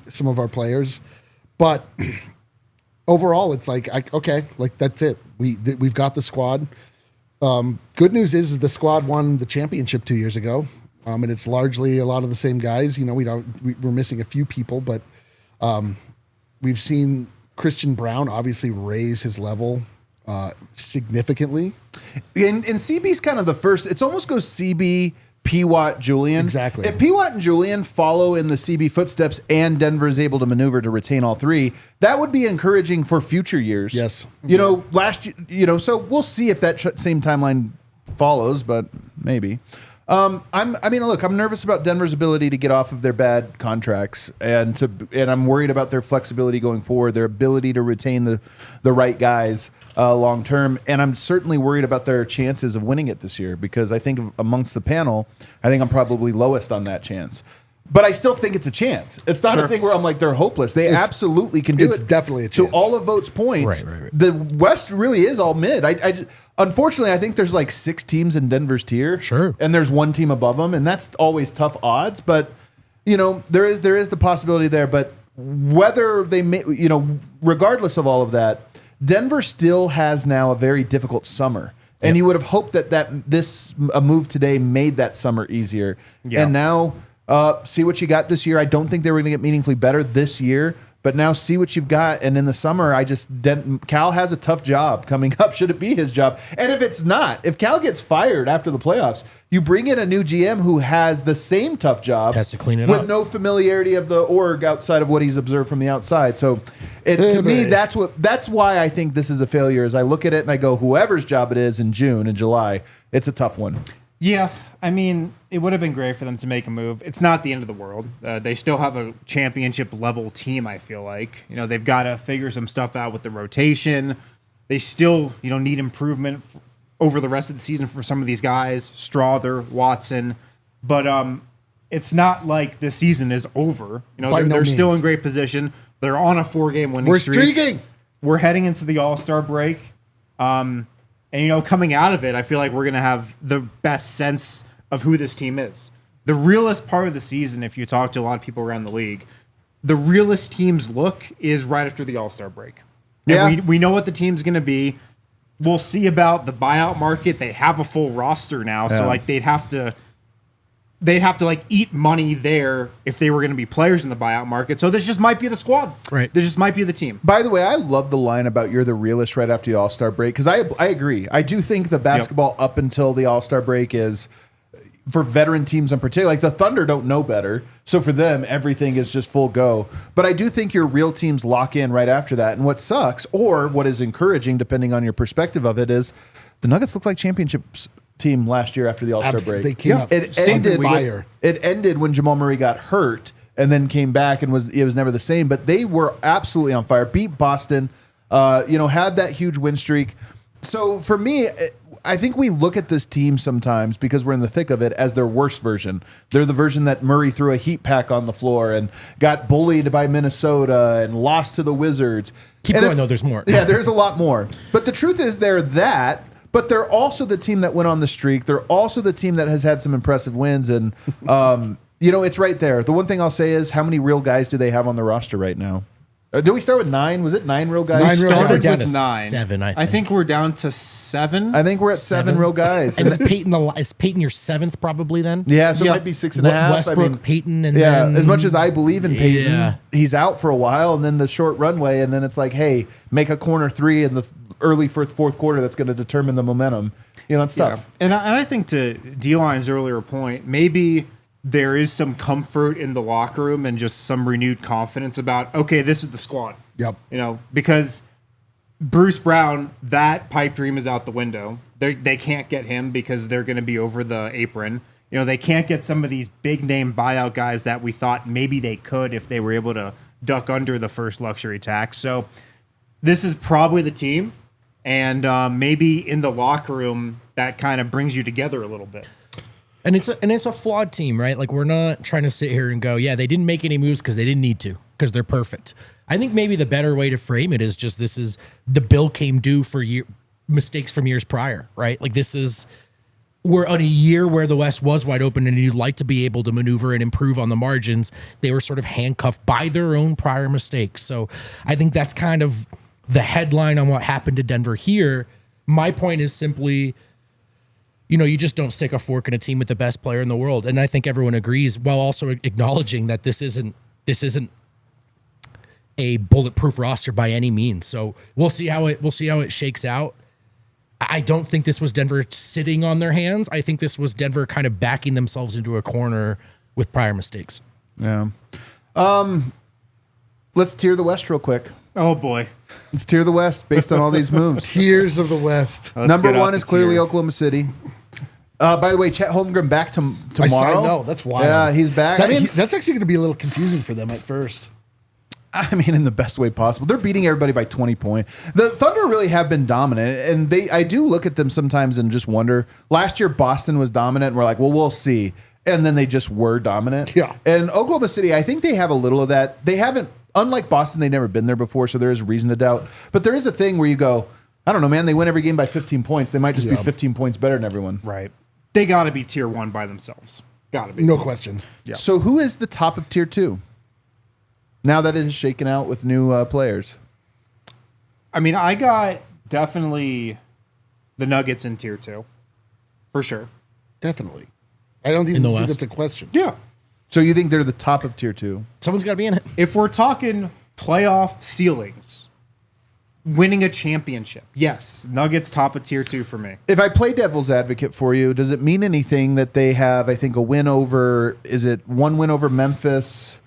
some of our players. But overall, it's okay, that's it. We've got the squad. Good news is the squad won the championship 2 years ago, and it's largely a lot of the same guys. We're missing a few people, but we've seen Christian Brown obviously raise his level significantly. And CB's kind of the first. It's almost goes CB, P. Watt, Julian. Exactly. If P. Watt and Julian follow in the CB footsteps and Denver is able to maneuver to retain all three, that would be encouraging for future years. Yes. Last year, so we'll see if that same timeline follows, but maybe. Look, I'm nervous about Denver's ability to get off of their bad contracts, and I'm worried about their flexibility going forward, their ability to retain the right guys long term, and I'm certainly worried about their chances of winning it this year, because I think amongst the panel, I think I'm probably lowest on that chance. But I still think it's a chance. It's not a thing where I'm like they're hopeless. They absolutely can do it. It's definitely a chance. To all of Vogt's points, Right. the West really is all mid. Unfortunately, I think there's like 6 teams in Denver's tier. Sure. And there's one team above them, and that's always tough odds. But, there is the possibility there. But whether they may, regardless of all of that, Denver still has now a very difficult summer. And you would have hoped that a move today made that summer easier. Yeah. And now see what you got this year. I don't think they were going to get meaningfully better this year, but now see what you've got. And in the summer, Cal has a tough job coming up. Should it be his job? And if it's not, if Cal gets fired after the playoffs, you bring in a new GM who has the same tough job, Has to clean it with up. no familiarity of the org outside of what he's observed from the outside. So to me, that's why I think this is a failure. As I look at it and I go, whoever's job it is in June and July, it's a tough one. Yeah, it would have been great for them to make a move. It's not the end of the world. They still have a championship level team, I feel like. They've got to figure some stuff out with the rotation. They still, need improvement over the rest of the season for some of these guys, Strawther, Watson. But it's not like the season is over. You know, By no they're still means. in great position. They're on a 4-game winning We're streak. streaking. We're heading into the All-Star break. And, you know, coming out of it, I feel like we're going to have the best sense of who this team is. The realest part of the season, if you talk to a lot of people around the league, the realest team's look is right after the All-Star break. Yeah. And we know what the team's going to be. We'll see about the buyout market. They have a full roster now, so Yeah. like they'd have to like eat money there if they were going to be players in the buyout market. So this just might be the squad. Right. This just might be the team. By the way, I love the line about you're the realist right after the All-Star break because I agree. I do think the basketball up until the All-Star break is for veteran teams in particular. Like the Thunder don't know better, so for them everything is just full go. But I do think your real teams lock in right after that. And what sucks, or what is encouraging, depending on your perspective of it, is the Nuggets look like championships team last year after the All-Star break. They came up It standing ended. fire. It ended when Jamal Murray got hurt and then came back and it was never the same. But they were absolutely on fire. Beat Boston. Had that huge win streak. So for me, I think we look at this team sometimes because we're in the thick of it as their worst version. They're the version that Murray threw a heat pack on the floor and got bullied by Minnesota and lost to the Wizards. Keep And going, it's- though. There's more. Yeah, there's a lot more. But the truth is they're that, but they're also the team that went on the streak. They're also the team that has had some impressive wins. And, it's right there. The one thing I'll say is how many real guys do they have on the roster right now? Did we start with 9? Was it 9 real guys? 9 real guys. Started down with to 9. 7, I I think we're down to 7. I think we're at 7 real guys. And is Peyton your 7th probably then? Yeah, so it Yeah. might be 6.5. Westbrook, Peyton, and yeah, then as much as I believe in Peyton, Yeah. he's out for a while, and then the short runway, and then it's like, hey, make a corner 3 in the early fourth quarter that's going to determine the momentum. It's tough. And I think to D-Line's earlier point, maybe there is some comfort in the locker room and just some renewed confidence about, okay, this is the squad. Yep. Because Bruce Brown, that pipe dream is out the window. They can't get him because they're going to be over the apron. They can't get some of these big name buyout guys that we thought maybe they could if they were able to duck under the first luxury tax. So this is probably the team. And maybe in the locker room, that kind of brings you together a little bit. And it's a flawed team, right? Like we're not trying to sit here and go, yeah, they didn't make any moves because they didn't need to, because they're perfect. I think maybe the better way to frame it is just this is the bill came due for mistakes from years prior, right? Like we're on a year where the West was wide open and you'd like to be able to maneuver and improve on the margins. They were sort of handcuffed by their own prior mistakes. So I think that's kind of the headline on what happened to Denver here. My point is simply, you just don't stick a fork in a team with the best player in the world. And I think everyone agrees, while also acknowledging that this isn't a bulletproof roster by any means. So we'll see how it shakes out. I don't think this was Denver sitting on their hands. I think this was Denver kind of backing themselves into a corner with prior mistakes. Yeah. Let's tier the West real quick. Oh, boy. Let's tier the West based on all these moves. Tears of the West. Let's Number get out 1 the is clearly tier. Oklahoma City. By the way, Chet Holmgren back tomorrow. I know, that's wild. Yeah, he's back. That's actually going to be a little confusing for them at first. In the best way possible. They're beating everybody by 20 points. The Thunder really have been dominant, and I do look at them sometimes and just wonder. Last year, Boston was dominant, and we're like, well, we'll see. And then they just were dominant. Yeah. And Oklahoma City, I think they have a little of that. They haven't, unlike Boston, they've never been there before, so there is reason to doubt. But there is a thing where you go, I don't know, man, they win every game by 15 points. They might just be 15 points better than everyone. Right. They got to be tier 1 by themselves. Got to be. No question. Yeah. So who is the top of tier 2? Now that it is shaken out with new players. I got definitely the Nuggets in tier 2. For sure. Definitely. I don't even In the think West? that's a question. Yeah. So you think they're the top of tier 2? Someone's got to be in it. If we're talking playoff ceilings, winning a championship, yes, Nuggets top of tier 2 for me. If I play devil's advocate for you, does it mean anything that they have, I think, a win over, is it one win over Memphis?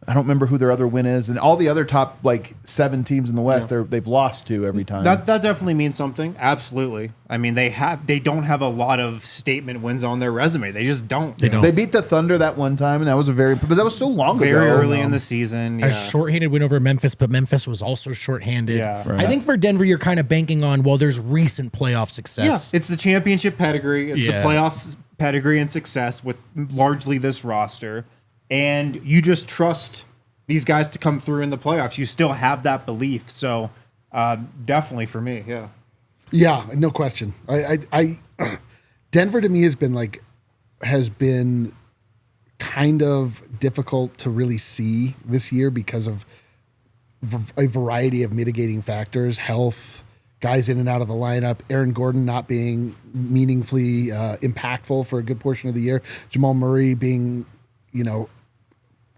I don't remember who their other win is. And all the other top, 7 teams in the West, they've lost to every time. That definitely means something. Absolutely. They don't have a lot of statement wins on their resume. They just don't. They don't. They beat the Thunder that one time, and that was but that was so long ago. Very early in the season. A Yeah. shorthanded win over Memphis, but Memphis was also shorthanded. Yeah. Right. I think for Denver, you're kind of banking on, there's recent playoff Yeah, success. it's the championship pedigree. It's Yeah. the playoffs pedigree and success with largely this roster, and you just trust these guys to come through in the playoffs. You still have that belief. So definitely for me, yeah. Yeah, no question. I Denver to me has been kind of difficult to really see this year because of a variety of mitigating factors, health, guys in and out of the lineup, Aaron Gordon not being meaningfully impactful for a good portion of the year, Jamal Murray being,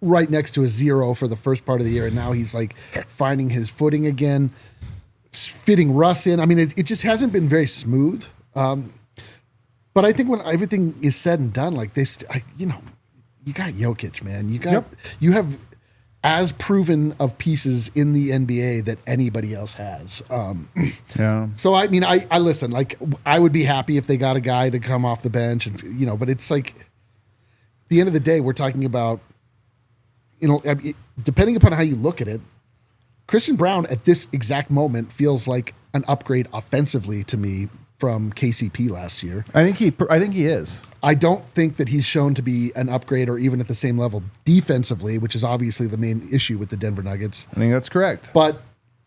right next to a 0 for the first part of the year, and now he's like finding his footing again, fitting Russ in. I mean, it just hasn't been very smooth. But I think when everything is said and done, like this, you got Jokic, man. You have as proven of pieces in the NBA that anybody else has. Yeah. So I mean, I listen. Like, I would be happy if they got a guy to come off the bench, and but it's like, at the end of the day, we're talking about, depending upon how you look at it, Christian Brown at this exact moment feels like an upgrade offensively to me from KCP last year. I think he is. I don't think that he's shown to be an upgrade or even at the same level defensively, which is obviously the main issue with the Denver Nuggets. I think that's correct. But,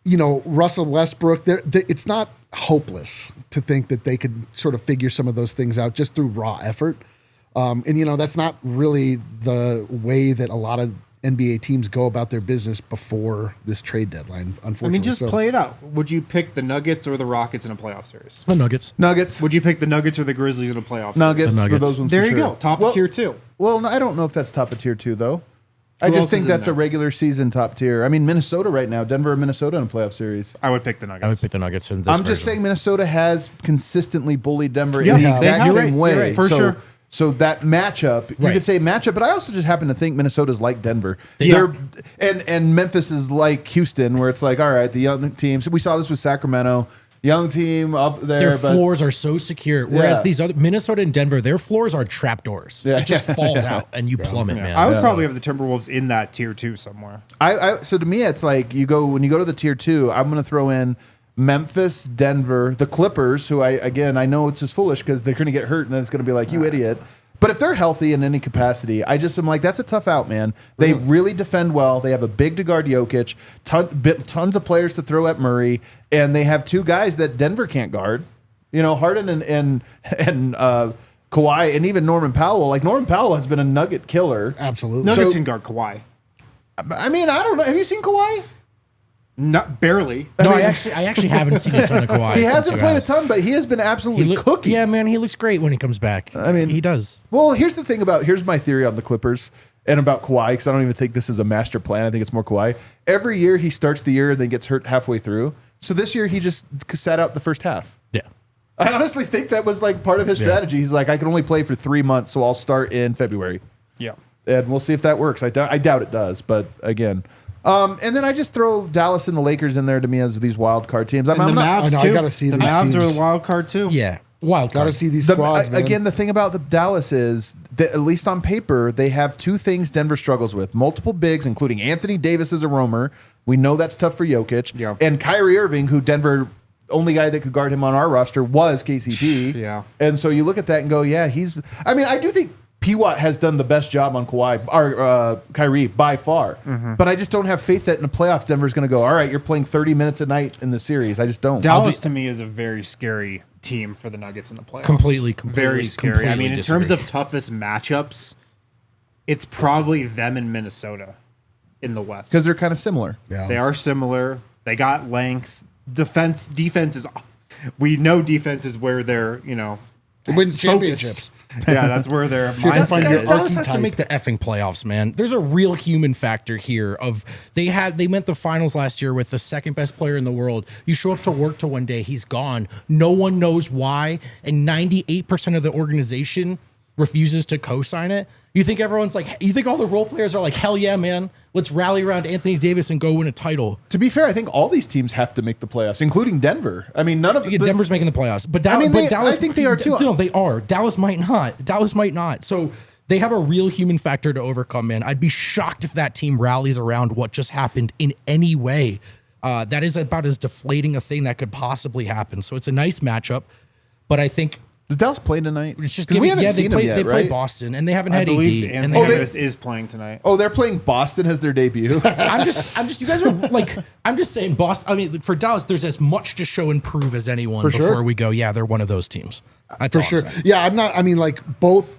Russell Westbrook, it's not hopeless to think that they could sort of figure some of those things out just through raw effort. And that's not really the way that a lot of NBA teams go about their business before this trade deadline, unfortunately. I mean, just play it out. Would you pick the Nuggets or the Rockets in a playoff series? The Nuggets. Nuggets. Would you pick the Nuggets or the Grizzlies in a playoff Nuggets, The Nuggets. for those ones. series? There for you sure. go. Top of tier 2. Well, no, I don't know if that's top of tier 2 though. I Who just else think is in that's a there? regular season top tier. I mean, Minnesota right now, Denver or Minnesota in a playoff series. I would pick the Nuggets. I would pick the Nuggets in this I'm just version. saying Minnesota has consistently bullied Denver Yeah, in the they exact have. same You're way. right, for sure. So that matchup, you Right. could say matchup, but I also just happen to think Minnesota's like Denver. Yeah. And Memphis is like Houston, where it's like, all right, the young teams. We saw this with Sacramento, young team up there. Their but floors are so secure. Whereas Yeah. these other Minnesota and Denver, their floors are trapdoors. Yeah. It just falls out and you plummet, man. I would probably have the Timberwolves in that tier 2 somewhere. so to me, it's like when you go to the tier 2, I'm going to throw in Memphis, Denver, the Clippers, who I know it's just foolish because they're going to get hurt and then it's going to be like, you idiot. But if they're healthy in any capacity, I just am like, that's a tough out, man. They really defend well. They have a big to guard Jokic, tons of players to throw at Murray, and they have two guys that Denver can't guard. Harden and Kawhi, and even Norman Powell. Like, Norman Powell has been a Nugget killer. Absolutely. Nuggets can guard Kawhi. I mean, I don't know. Have you seen Kawhi? Not barely. No, I actually haven't seen a ton of Kawhi. He since hasn't you played a asked. ton, but he has been absolutely cooking. Yeah, man, he looks great when he comes back. I mean, he does. Well, here's my theory on the Clippers and about Kawhi, because I don't even think this is a master plan. I think it's more Kawhi. Every year he starts the year and then gets hurt halfway through. So this year he just sat out the first half. Yeah. I honestly think that was like part of his strategy. He's like, I can only play for 3 months, so I'll start in February. Yeah. And we'll see if that works. I doubt it does, but again. And then I just throw Dallas and the Lakers in there to me as these wild card teams. And the Mavs, I know, I too. gotta see the these Mavs are teams. a wild card, too. Yeah. Wild Got to card. see these squads, man. Again, the thing about the Dallas is that, at least on paper, they have two things Denver struggles with: multiple bigs, including Anthony Davis as a roamer. We know that's tough for Jokic. Yeah. And Kyrie Irving, who Denver, only guy that could guard him on our roster was KCP. Yeah. And so you look at that and go, yeah, I do think P-Watt has done the best job on Kawhi or Kyrie by far. Mm-hmm. But I just don't have faith that in the playoff Denver's going to go, all right, you're playing 30 minutes a night in the series. I just don't. Dallas, to me, is a very scary team for the Nuggets in the playoffs. Completely, Very scary. I mean, in disagree. terms of toughest matchups, it's probably them and Minnesota in the West. Because they're kind of similar. Yeah. They are similar. They got length. Defense is. We know defense is where they're, It wins focused. championships. Yeah, that's where their to mindset find is. your Dallas has to archetype. make the effing playoffs, man. There's a real human factor here. They went the finals last year with the second best player in the world. You show up to work to one day, he's gone. No one knows why, and 98% of the organization refuses to co-sign it. You think everyone's like? You think all the role players are like, hell yeah, man, let's rally around Anthony Davis and go win a title. To be fair, I think all these teams have to make the playoffs, including Denver. I mean, none of Yeah, Denver's making the playoffs, but I think they are too. No, they are. Dallas might not. So they have a real human factor to overcome, man. I'd be shocked if that team rallies around what just happened in any way. That is about as deflating a thing that could possibly happen. So it's a nice matchup, but I think Does Dallas play tonight? It's just 'Cause we giving, haven't seen them yet, they play right? Boston, and they haven't I had believe AD. And Anthony they Davis is playing tonight. Oh, they're playing Boston as their debut. I'm just. You guys are like. I'm just saying, Boston. I mean, for Dallas, there's as much to show and prove as anyone For before sure. we go. Yeah, they're one of those teams. That's For all I'm sure. saying. Yeah, I'm not. I mean, like both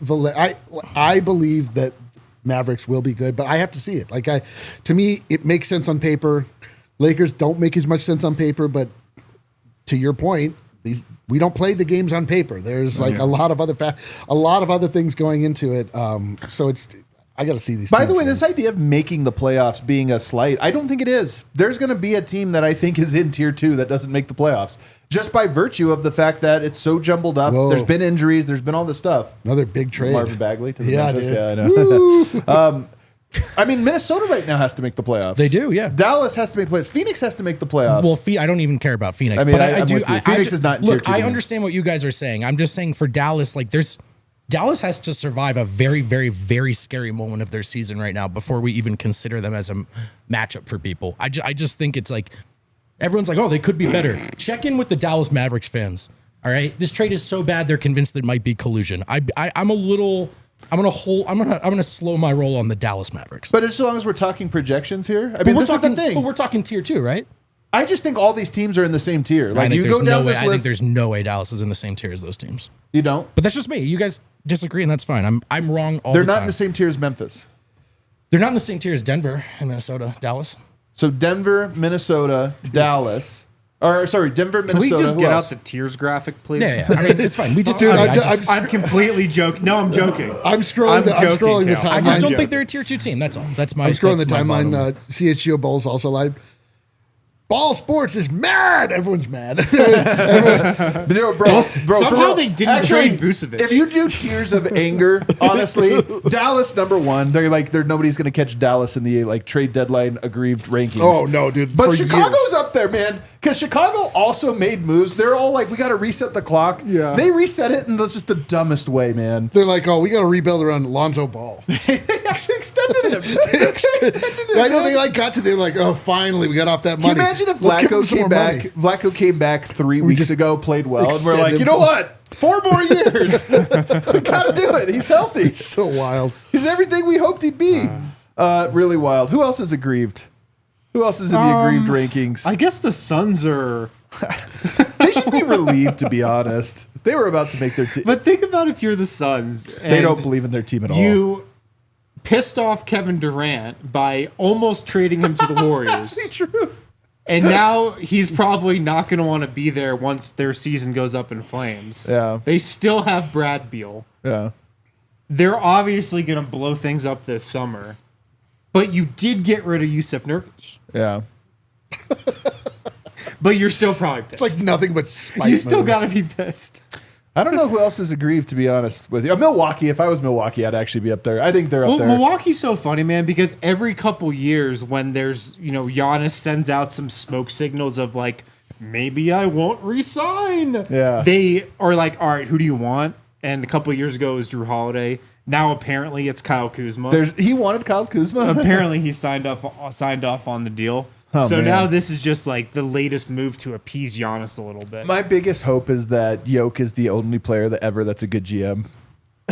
I believe that Mavericks will be good, but I have to see it. To me, it makes sense on paper. Lakers don't make as much sense on paper, but to your point, we don't play the games on paper. There's like a lot of other things going into it. So I got to see these. By the teams, way, man. this idea of making the playoffs being a slight, I don't think it is. There's going to be a team that I think is in tier 2 that doesn't make the playoffs, just by virtue of the fact that it's so jumbled up. Whoa. There's been injuries. There's been all this stuff. Another big trade. Marvin Bagley to the Yeah, Memphis. dude. Yeah, I know. I mean, Minnesota right now has to make the playoffs. They do, yeah. Dallas has to make the playoffs. Phoenix has to make the playoffs. Well, I don't even care about Phoenix. I mean, but I'm I do. with you. I Phoenix just- is not in tier Look, 2 I to me. understand what you guys are saying. I'm just saying for Dallas, like Dallas has to survive a very, very, very scary moment of their season right now before we even consider them as a matchup for people. I just think it's like everyone's like, oh, they could be better. Check in with the Dallas Mavericks fans. All right, this trade is so bad they're convinced there might be collusion. I'm a little. I'm gonna slow my roll on the Dallas Mavericks. But as long as we're talking projections here, I mean, this is the thing. But we're talking tier 2, right? I just think all these teams are in the same tier. I Like think you there's go down no way. this I think list, there's no way Dallas is in the same tier as those teams. you don't. But that's just me. You guys disagree, and that's fine. I'm wrong all They're the not time. in the same tier as Memphis. They're not in the same tier as Denver and Minnesota, Dallas. So Denver, Minnesota, Dallas, or sorry, Denver, Can we Minnesota. just who get else? out the tiers graphic, please? Yeah. I mean, it's fine. We just. Dude, I I'm I'm completely joking. No, I'm joking. I'm scrolling the joking, timeline. Cal. I just don't joking. think they're a tier 2 team. That's all. That's my. I'm scrolling the that's my timeline. bottom. CHGO Bulls also live. Ball Sports is mad. Everyone's mad. Bro, for Somehow real. they didn't trade Vucevic. If you do tiers of anger, honestly, Dallas #1. They're nobody's going to catch Dallas in the like trade deadline aggrieved rankings. Oh, no, dude. But For Chicago's years. up there, man. Because Chicago also made moves. They're all like, we got to reset the clock. Yeah. They reset it in just the dumbest way, man. They're like, oh, we got to rebuild around Lonzo Ball. They actually extended him. I know they got to. They're like, oh, finally, we got off that Can money. you imagine if Let's give Vlaco them some came more back? money. Vlaco came back 3 weeks just ago, played well, and we're extend like, him. you know what? 4 more years. We gotta do it. He's healthy. So wild. He's everything we hoped he'd be. Really wild. Who else is aggrieved? Who else is in the aggrieved rankings? I guess the Suns are. They should be relieved, to be honest. They were about to make their team. But think about if you're the Suns. They don't believe in their team at all. You pissed off Kevin Durant by almost trading him to the Warriors. True. And now he's probably not going to want to be there once their season goes up in flames. Yeah. They still have Brad Beal. Yeah. They're obviously going to blow things up this summer. But you did get rid of Yusuf Nurkic. Yeah. But you're still probably pissed. It's like nothing but spite. you still moves. got to be pissed. I don't know who else is aggrieved, to be honest with you. Milwaukee. If I was Milwaukee, I'd actually be up there. I think they're up Well, there. Milwaukee's so funny, man, because every couple years when there's, Giannis sends out some smoke signals of like, maybe I won't resign. Yeah. They are like, all right, who do you want? And a couple of years ago it was Drew Holiday. Now apparently it's Kyle Kuzma. He wanted Kyle Kuzma. Apparently he signed off on the deal. Oh, so man. now this is just like the latest move to appease Giannis a little bit. My biggest hope is that Jokic is the only player that's a good GM.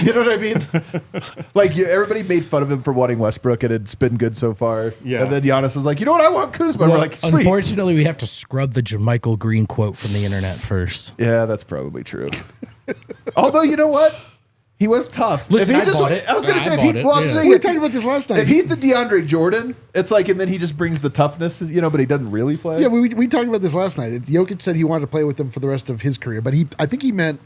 You know what I mean? Everybody made fun of him for wanting Westbrook, and it's been good so far. Yeah. And then Giannis was like, you know what? I want Kuzma. And we're like, sweet. Unfortunately, we have to scrub the JaMychal Green quote from the internet first. Yeah, that's probably true. Although, you know what? He was tough. Listen, If he I just bought wa- it. I was going to I say, if bought he, it, well, I'm yeah. saying We were if- talking about this last night. If he's the DeAndre Jordan, it's like, and then he just brings the toughness, but he doesn't really play. Yeah, we talked about this last night. Jokic said he wanted to play with them for the rest of his career, but I think he meant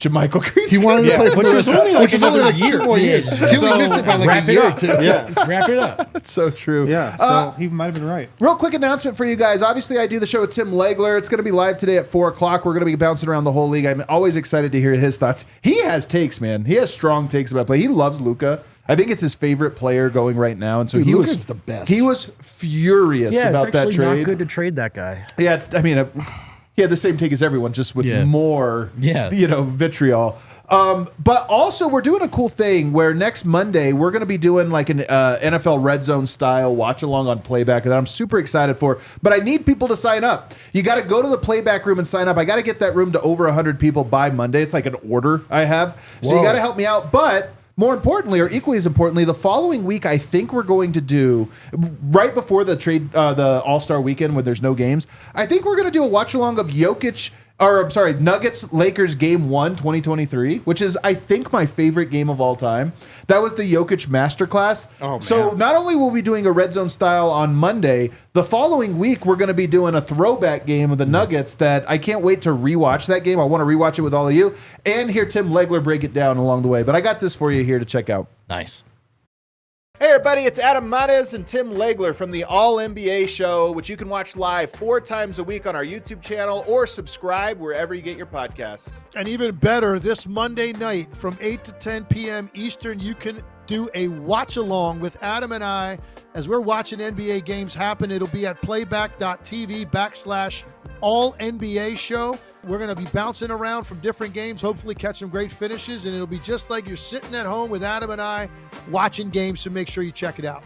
JaMychal Green. he wanted to play for which the was rest, only like which was only another like 2 year. more years. He only missed it by like a year or two. Yeah. Wrap it up. That's so true. Yeah. So he might have been right. Real quick announcement for you guys. Obviously, I do the show with Tim Legler. It's going to be live today at 4 o'clock. We're going to be bouncing around the whole league. I'm always excited to hear his thoughts. He has takes, man. He has strong takes about play. He loves Luka. I think it's his favorite player going right now. And so Dude, he Luka's was the best. He was furious Yeah, it's about that actually trade. not good to trade that guy. Yeah, he had the same take as everyone, just with more, Yes. vitriol. But also, we're doing a cool thing where next Monday we're going to be doing like an NFL Red Zone style watch along on Playback that I'm super excited for. But I need people to sign up. You got to go to the Playback room and sign up. I got to get that room to over 100 people by Monday. It's like an order I have. So you got to help me out. But more importantly, or equally as importantly, the following week, I think we're going to do, right before the All-Star weekend when there's no games, I think we're going to do a watch-along of Nuggets Lakers Game 1 2023, which is, I think, my favorite game of all time. That was the Jokic masterclass. Oh, man. So not only will we be doing a Red Zone style on Monday, the following week we're going to be doing a throwback game of the Nuggets that I can't wait to rewatch that game. I want to rewatch it with all of you and hear Tim Legler break it down along the way. But I got this for you here to check out. Nice. Hey everybody, it's Adam Mares and Tim Legler from the All-NBA Show, which you can watch live 4 times a week on our YouTube channel or subscribe wherever you get your podcasts. And even better, this Monday night from 8 to 10 p.m. Eastern, you can do a watch-along with Adam and I as we're watching NBA games happen. It'll be at playback.tv/All-NBA Show. We're going to be bouncing around from different games, hopefully catch some great finishes, and it'll be just like you're sitting at home with Adam and I watching games, so make sure you check it out.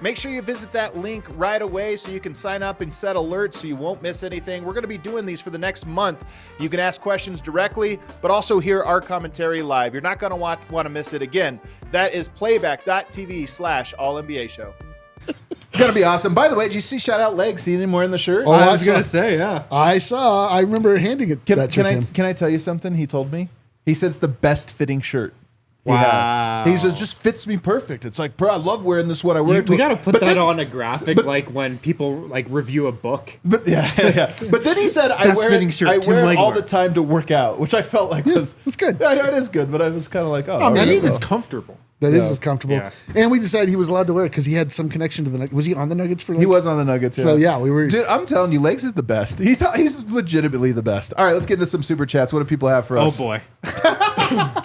Make sure you visit that link right away so you can sign up and set alerts so you won't miss anything. We're going to be doing these for the next month. You can ask questions directly, but also hear our commentary live. You're not going to want to miss it again. That is playback.tv/All-NBA Show. Gonna be awesome. By the way, did you see shout out Leg? See him wearing the shirt? Oh, I was going to say, yeah. I saw. I remember handing it that shirt to him. Can I tell you something? He told me. He says the best fitting shirt. Wow. He says just fits me perfect. It's like, bro, I love wearing this one. I wear it. We got to put But that then- on a graphic, like when people like review a book. But yeah. But then he said, I Best wear fitting it, shirt, I Tim wear it all Legler. the time to work out, which I felt like was it's good. Yeah, I know it is good, but I was kind of like, oh, I mean, all right, It's well. comfortable. That is comfortable. Yeah. And we decided he was allowed to wear it because he had some connection to the Nuggets. Was he on the Nuggets for like? He was on the Nuggets. Yeah. So, yeah, we were. Dude, I'm telling you, Legs is the best. He's legitimately the best. All right, let's get into some super chats. What do people have for Oh, us? boy.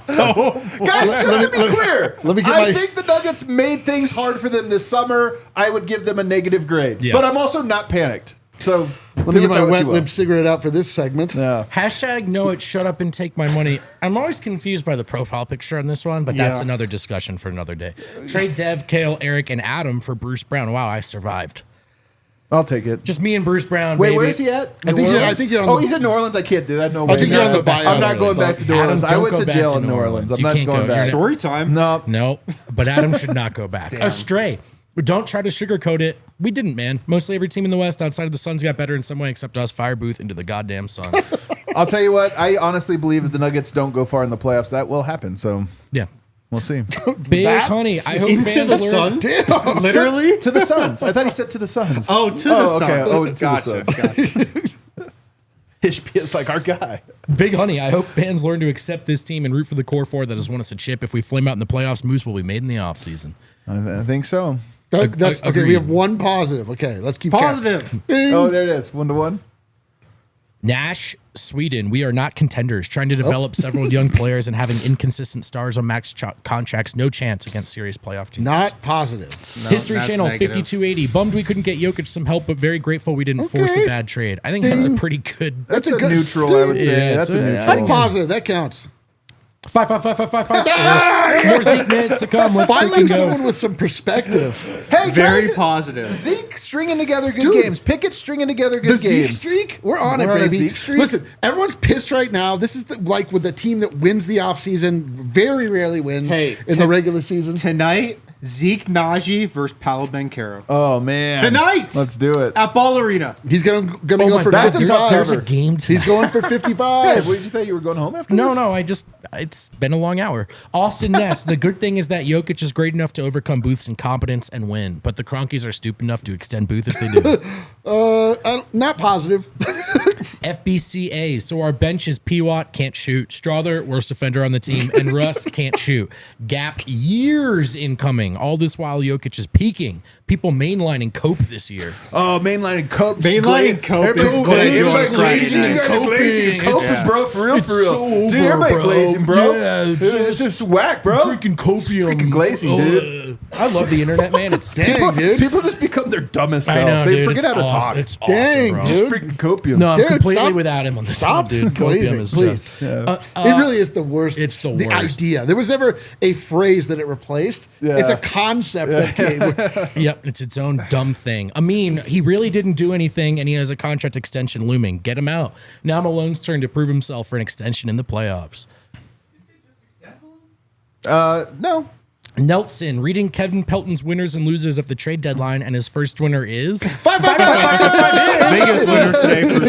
Guys, just to be clear, let me get I my- think the Nuggets made things hard for them this summer. I would give them a negative grade. Yeah. But I'm also not panicked. So Let me get my wet lip cigarette out for this segment. Yeah. Hashtag no, it shut up and take my money. I'm always confused by the profile picture on this one, but that's Yeah. another discussion for another day. Trade Dev, Kale, Eric, and Adam for Bruce Brown. Wow, I survived. I'll take it. Just me and Bruce Brown. Wait, baby. where is he at? I think you're on. Oh, the, he's in New Orleans. I can't do that. No way. think you're on the I'm buyout not going back to New Adam, Orleans. I don't went go to back jail to in New New Orleans. Orleans. I'm You not can't going go. back. Story time. No. No, but Adam should not go back. Astray. Don't try to sugarcoat it. We didn't, man. Mostly every team in the West outside of the Suns got better in some way except us. Fire Booth into the goddamn sun. I'll tell you what. I honestly believe if the Nuggets don't go far in the playoffs, that will happen. So Yeah. we'll see. Big That- honey. I hope Into fans the learn. sun? Damn. Literally? To the Suns. I thought he said to the Suns. Oh, to the sun. okay. Oh, to the gotcha. Suns. Ishbia is like our guy. Big honey. I hope fans learn to accept this team and root for the core four that has won us a chip. If we flame out in the playoffs, moves will be made in the offseason. I think so. That's, okay, Agreed. we have one positive. Okay, let's keep Positive. Bing. Oh, there it is. 1-1. Nash, Sweden. We are not contenders. Trying to develop several young players and having inconsistent stars on max contracts. No chance against serious playoff teams. Not positive. History that's Channel negative. 5280. Bummed we couldn't get Jokic some help, but very grateful we didn't force a bad trade. I think that's a pretty good. That's a a good- neutral, I would say. Yeah, That's it's a a- neutral. I'm positive. That counts. 5. More Zeke minutes to come. Let's Finally, freaking go. someone with some perspective. Hey, Very guys, positive. Zeke stringing together good Dude. games. Pickett stringing together The good Zeke games. streak, we're on We're it, on a baby. Zeke streak? Listen, everyone's pissed right now. This is like with the team that wins the offseason, very rarely wins Hey, in the regular season. Tonight, Zeke Najee versus Paolo Banchero. Oh, man. Tonight! Let's do it. At Ball Arena. He's gonna Oh go my for God, that's a tough 55. there's a cover. game tonight. He's going for Hey, 55. what did you think? You were going home after No, this? it's been a long hour. Austin Ness, the good thing is that Jokic is great enough to overcome Booth's incompetence and win, but the Cronkies are stupid enough to extend Booth if they do. Not positive. FBCA, so our bench is P-Watt, can't shoot. Strother, worst defender on the team, and Russ can't shoot. Gap years incoming. All this while Jokic is peaking. people mainlining Cope this year. Oh, mainlining Cope. Mainlining Cope is Everybody glazing. glazing. You guys are Coping. glazing. Coping, bro. For real, It's for real. so Dude, over, everybody bro. glazing, bro. Yeah, it's just whack, bro. Drinking copium. Freaking glazing, dude. I love the internet, man. It's Dang, dude. People just become their dumbest self. I know, They dude. forget It's how to awesome. talk. It's awesome, Dang, bro. dude. Freaking copium. No, I'm Dude, completely stop- without him on this Stop one, dude. Copium glazing, is please. just. It really is the worst. It's the worst. idea. There was never a phrase that it replaced. Yeah. It's a concept that came. Yep, it's its own dumb thing. I mean, he really didn't do anything, and he has a contract extension looming. Get him out. Now Malone's turn to prove himself for an extension in the playoffs. No. Nelson reading Kevin Pelton's winners and losers of the trade deadline, and his first winner is Five. Biggest winner today for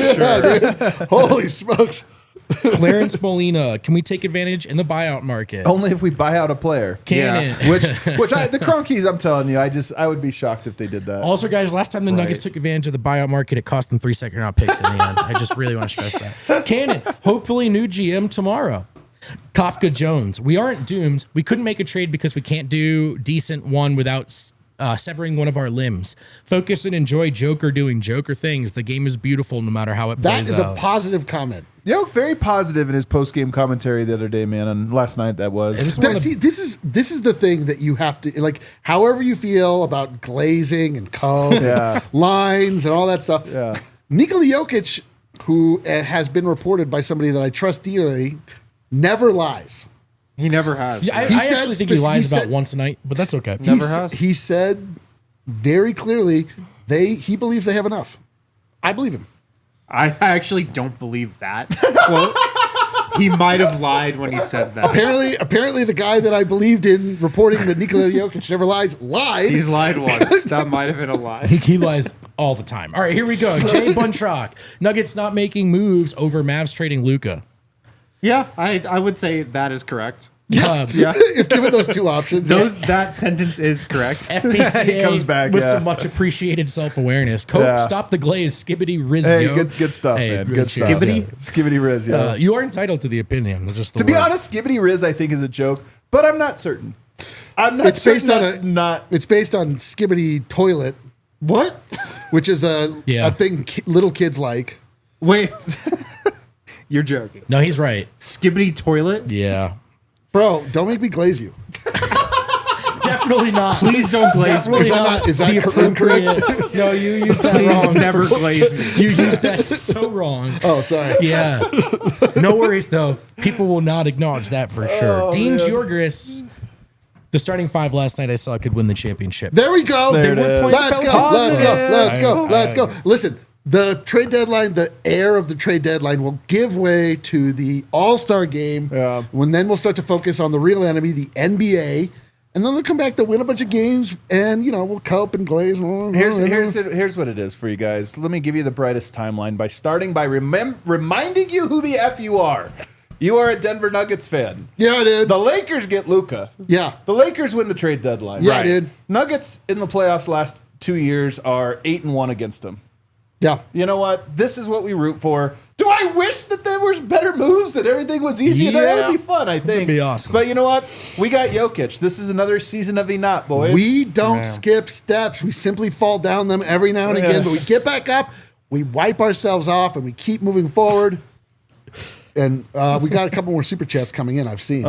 sure. Holy smokes. Clarence Molina. Can we take advantage in the buyout market? Only if we buy out a player. Cannon. Which the Cronkies, I'm telling you, I would be shocked if they did that. Also, guys, last time the Nuggets took advantage of the buyout market, it cost them 3 second-round picks in the end. I just really want to stress that. Cannon, hopefully new GM tomorrow. Kafka Jones, we aren't doomed. We couldn't make a trade because we can't do decent one without severing one of our limbs. Focus and enjoy Joker doing Joker things. The game is beautiful no matter how it That plays is out. a positive comment. Very positive in his post-game commentary the other day, man, and last night that was. It was one of the- See, this is the thing that you have to like. However you feel about glazing and code, lines and all that stuff. Yeah. Nikola Jokic, who has been reported by somebody that I trust dearly, never lies. He never has. Yeah, I He actually said think he spec- lies he about said- once a night, but that's okay. Never He has. He said very clearly he believes they have enough. I believe him. I actually don't believe that quote. He might have lied when he said that. Apparently, the guy that I believed in reporting that Nikola Jokic never lied. He's lied once. That might have been a lie. He lies all the time. All right, here we go. Jay Buntrock. Nuggets not making moves over Mavs trading Luka. Yeah, I would say that is correct. Yeah. if given those two options. That sentence is correct. FPCA He comes back, with yeah. some much appreciated self-awareness. Cope, Yeah. stop the glaze. Skibbity Riz. Hey, yo. good stuff, Hey, man. Good Riz, stuff. Skibbity. Skibbity Riz, yeah. You are entitled to the opinion. Just the To be word. honest, Skibbity Riz, I think, is a joke, but I'm not certain. I'm not It's certain based on that's not. It's based on Skibbity Toilet, What? which is a thing little kids like. Wait. You're joking. No, he's right. Skibbity toilet? Yeah. Bro, don't make me glaze you. Definitely not. Please don't glaze me. Is that the incorrect? appropriate. No, you used that Please wrong. never glaze me. You used that so wrong. Oh, sorry. Yeah. No worries, though. People will not acknowledge that for sure. Dean Jorgris, the starting five last night I saw could win the championship. There we go. There it is. Let's go. Positive. Let's go. Listen, the trade deadline, the air of the trade deadline will give way to the All-Star game. Yeah. When then we'll start to focus on the real enemy, the NBA. And then they'll come back to win a bunch of games, and we'll cope and glaze. Here's what it is for you guys. Let me give you the brightest timeline by starting by reminding you who the F you are. You are a Denver Nuggets fan. Yeah, dude. The Lakers get Luka. Yeah. The Lakers win the trade deadline. Yeah, dude. Nuggets in the playoffs last 2 years are 8-1 against them. Yeah. You know what? This is what we root for. Do I wish that there was better moves and everything was easy? Yeah. That would be fun, I think. be awesome. But you know what? We got Jokic. This is another season of Enot, boys. We don't skip steps. We simply fall down them every now and again, but we get back up, we wipe ourselves off, and we keep moving forward. And we got a couple more super chats coming in, I've seen.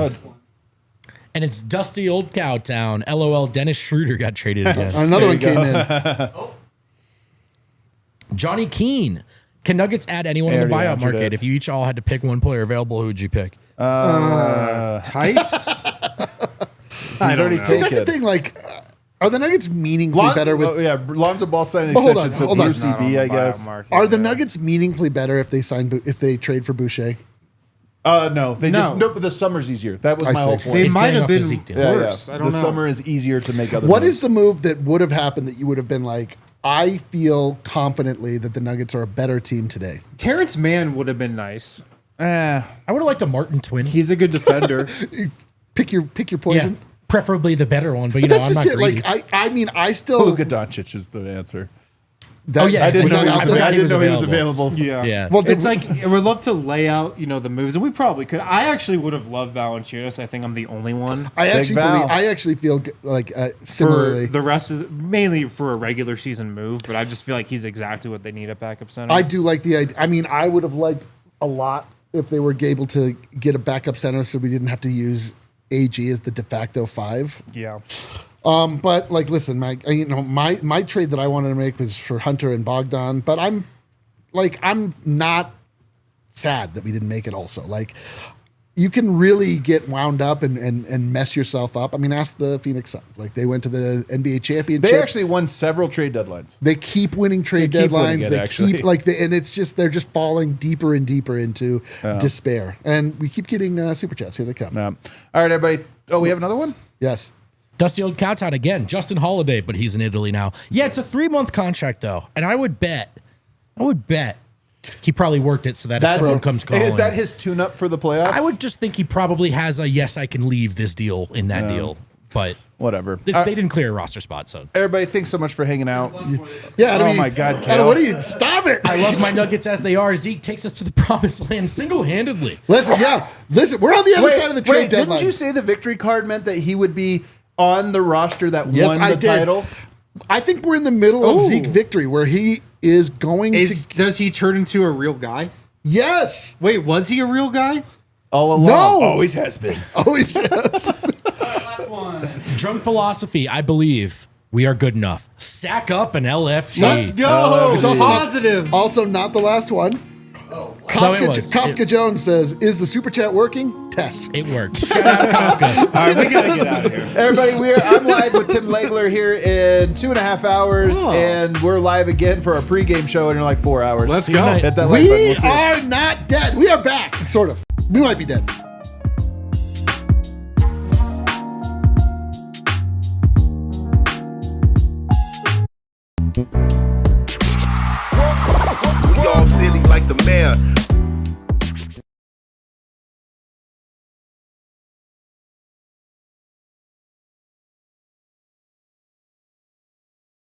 And it's dusty old cow town. LOL, Dennis Schroeder got traded again. Another one came in. Johnny Keene. Can Nuggets add anyone in the already buyout answered market? it. If you each all had to pick one player available, who would you pick? Tice? He's I don't already know. See, that's the taken. thing. Like, are the Nuggets meaningfully better with? Lonzo Ball signed an But hold on, extension, so hold on. Brucey B, I guess. Are the Nuggets meaningfully better if they if they trade for Boucher? No, they No. just but the summer's easier. That was I my whole see. point. They It's might getting have off the been Zeke deal. worse. I don't the know. summer is easier to make other What moves. is the move that would have happened that you would have been like, I feel confidently that the Nuggets are a better team today? Terrence Mann would have been nice. I would have liked a Martin twin. He's a good defender. Pick your poison. Yeah, preferably the better one, but you But know, that's I'm just not it. greedy. Like I mean, I still Luka Doncic is the answer. That, Oh, yeah. I didn't was know, that he out was, there? I didn't know he was available. available. Yeah. Yeah. Well, It's like I would love to lay out, the moves, and we probably could. I actually would have loved Valanciunas. I think I'm the only one. I actually Val. feel like For similarly. the rest of mainly for a regular season move, but I just feel like he's exactly what they need at backup center. I do like the idea. I mean, I would have liked a lot if they were able to get a backup center so we didn't have to use AG as the de facto 5. Yeah. But like, listen, my trade that I wanted to make was for Hunter and Bogdan, but I'm not sad that we didn't make it also. Like, you can really get wound up and mess yourself up. I mean, ask the Phoenix Suns. Like, they went to the NBA championship. They actually won several trade deadlines. They keep winning trade They keep winning deadlines. it, They actually. keep and it's just they're just falling deeper and deeper into despair. And we keep getting super chats. Here they come. All right, everybody. Oh, we have another one? Yes. Dusty old Cowtown again. Justin Holiday, but he's in Italy now. Yeah, it's a 3-month contract though, and I would bet he probably worked it so that if someone comes calling, Is that his tune-up for the playoffs? I would just think he probably has a yes, I can leave this deal in that deal, but Whatever. they didn't clear a roster spot, so. Everybody, thanks so much for hanging out. Yeah. Oh my God, Adam, Cal. what are you? Stop it! I love my Nuggets as they are. Zeke takes us to the promised land single-handedly. Listen, we're on the other side of the trade deadline. Didn't you say the victory card meant that he would be on the roster that Yes, won I the did. title? I think we're in the middle of Zeke victory, where he is going Does he turn into a real guy? Yes. Wait, was he a real guy? All along. No. Always has been. Always. Last one. Drunk philosophy, I believe we are good enough. Sack up an LFT. Let's go. It's also Positive. Also, not the last one. No, it was. Kafka Jones says, "Is the super chat working?" Test. It worked. Shout out Kafka. All right, we gotta get out of here. Everybody, I'm live with Tim Legler here in 2.5 hours, Oh. and we're live again for our pregame show in like 4 hours. Let's you go. tonight. Hit that like button. We We'll see. are not dead. We are back, sort of. We might be dead. We all silly like the mayor.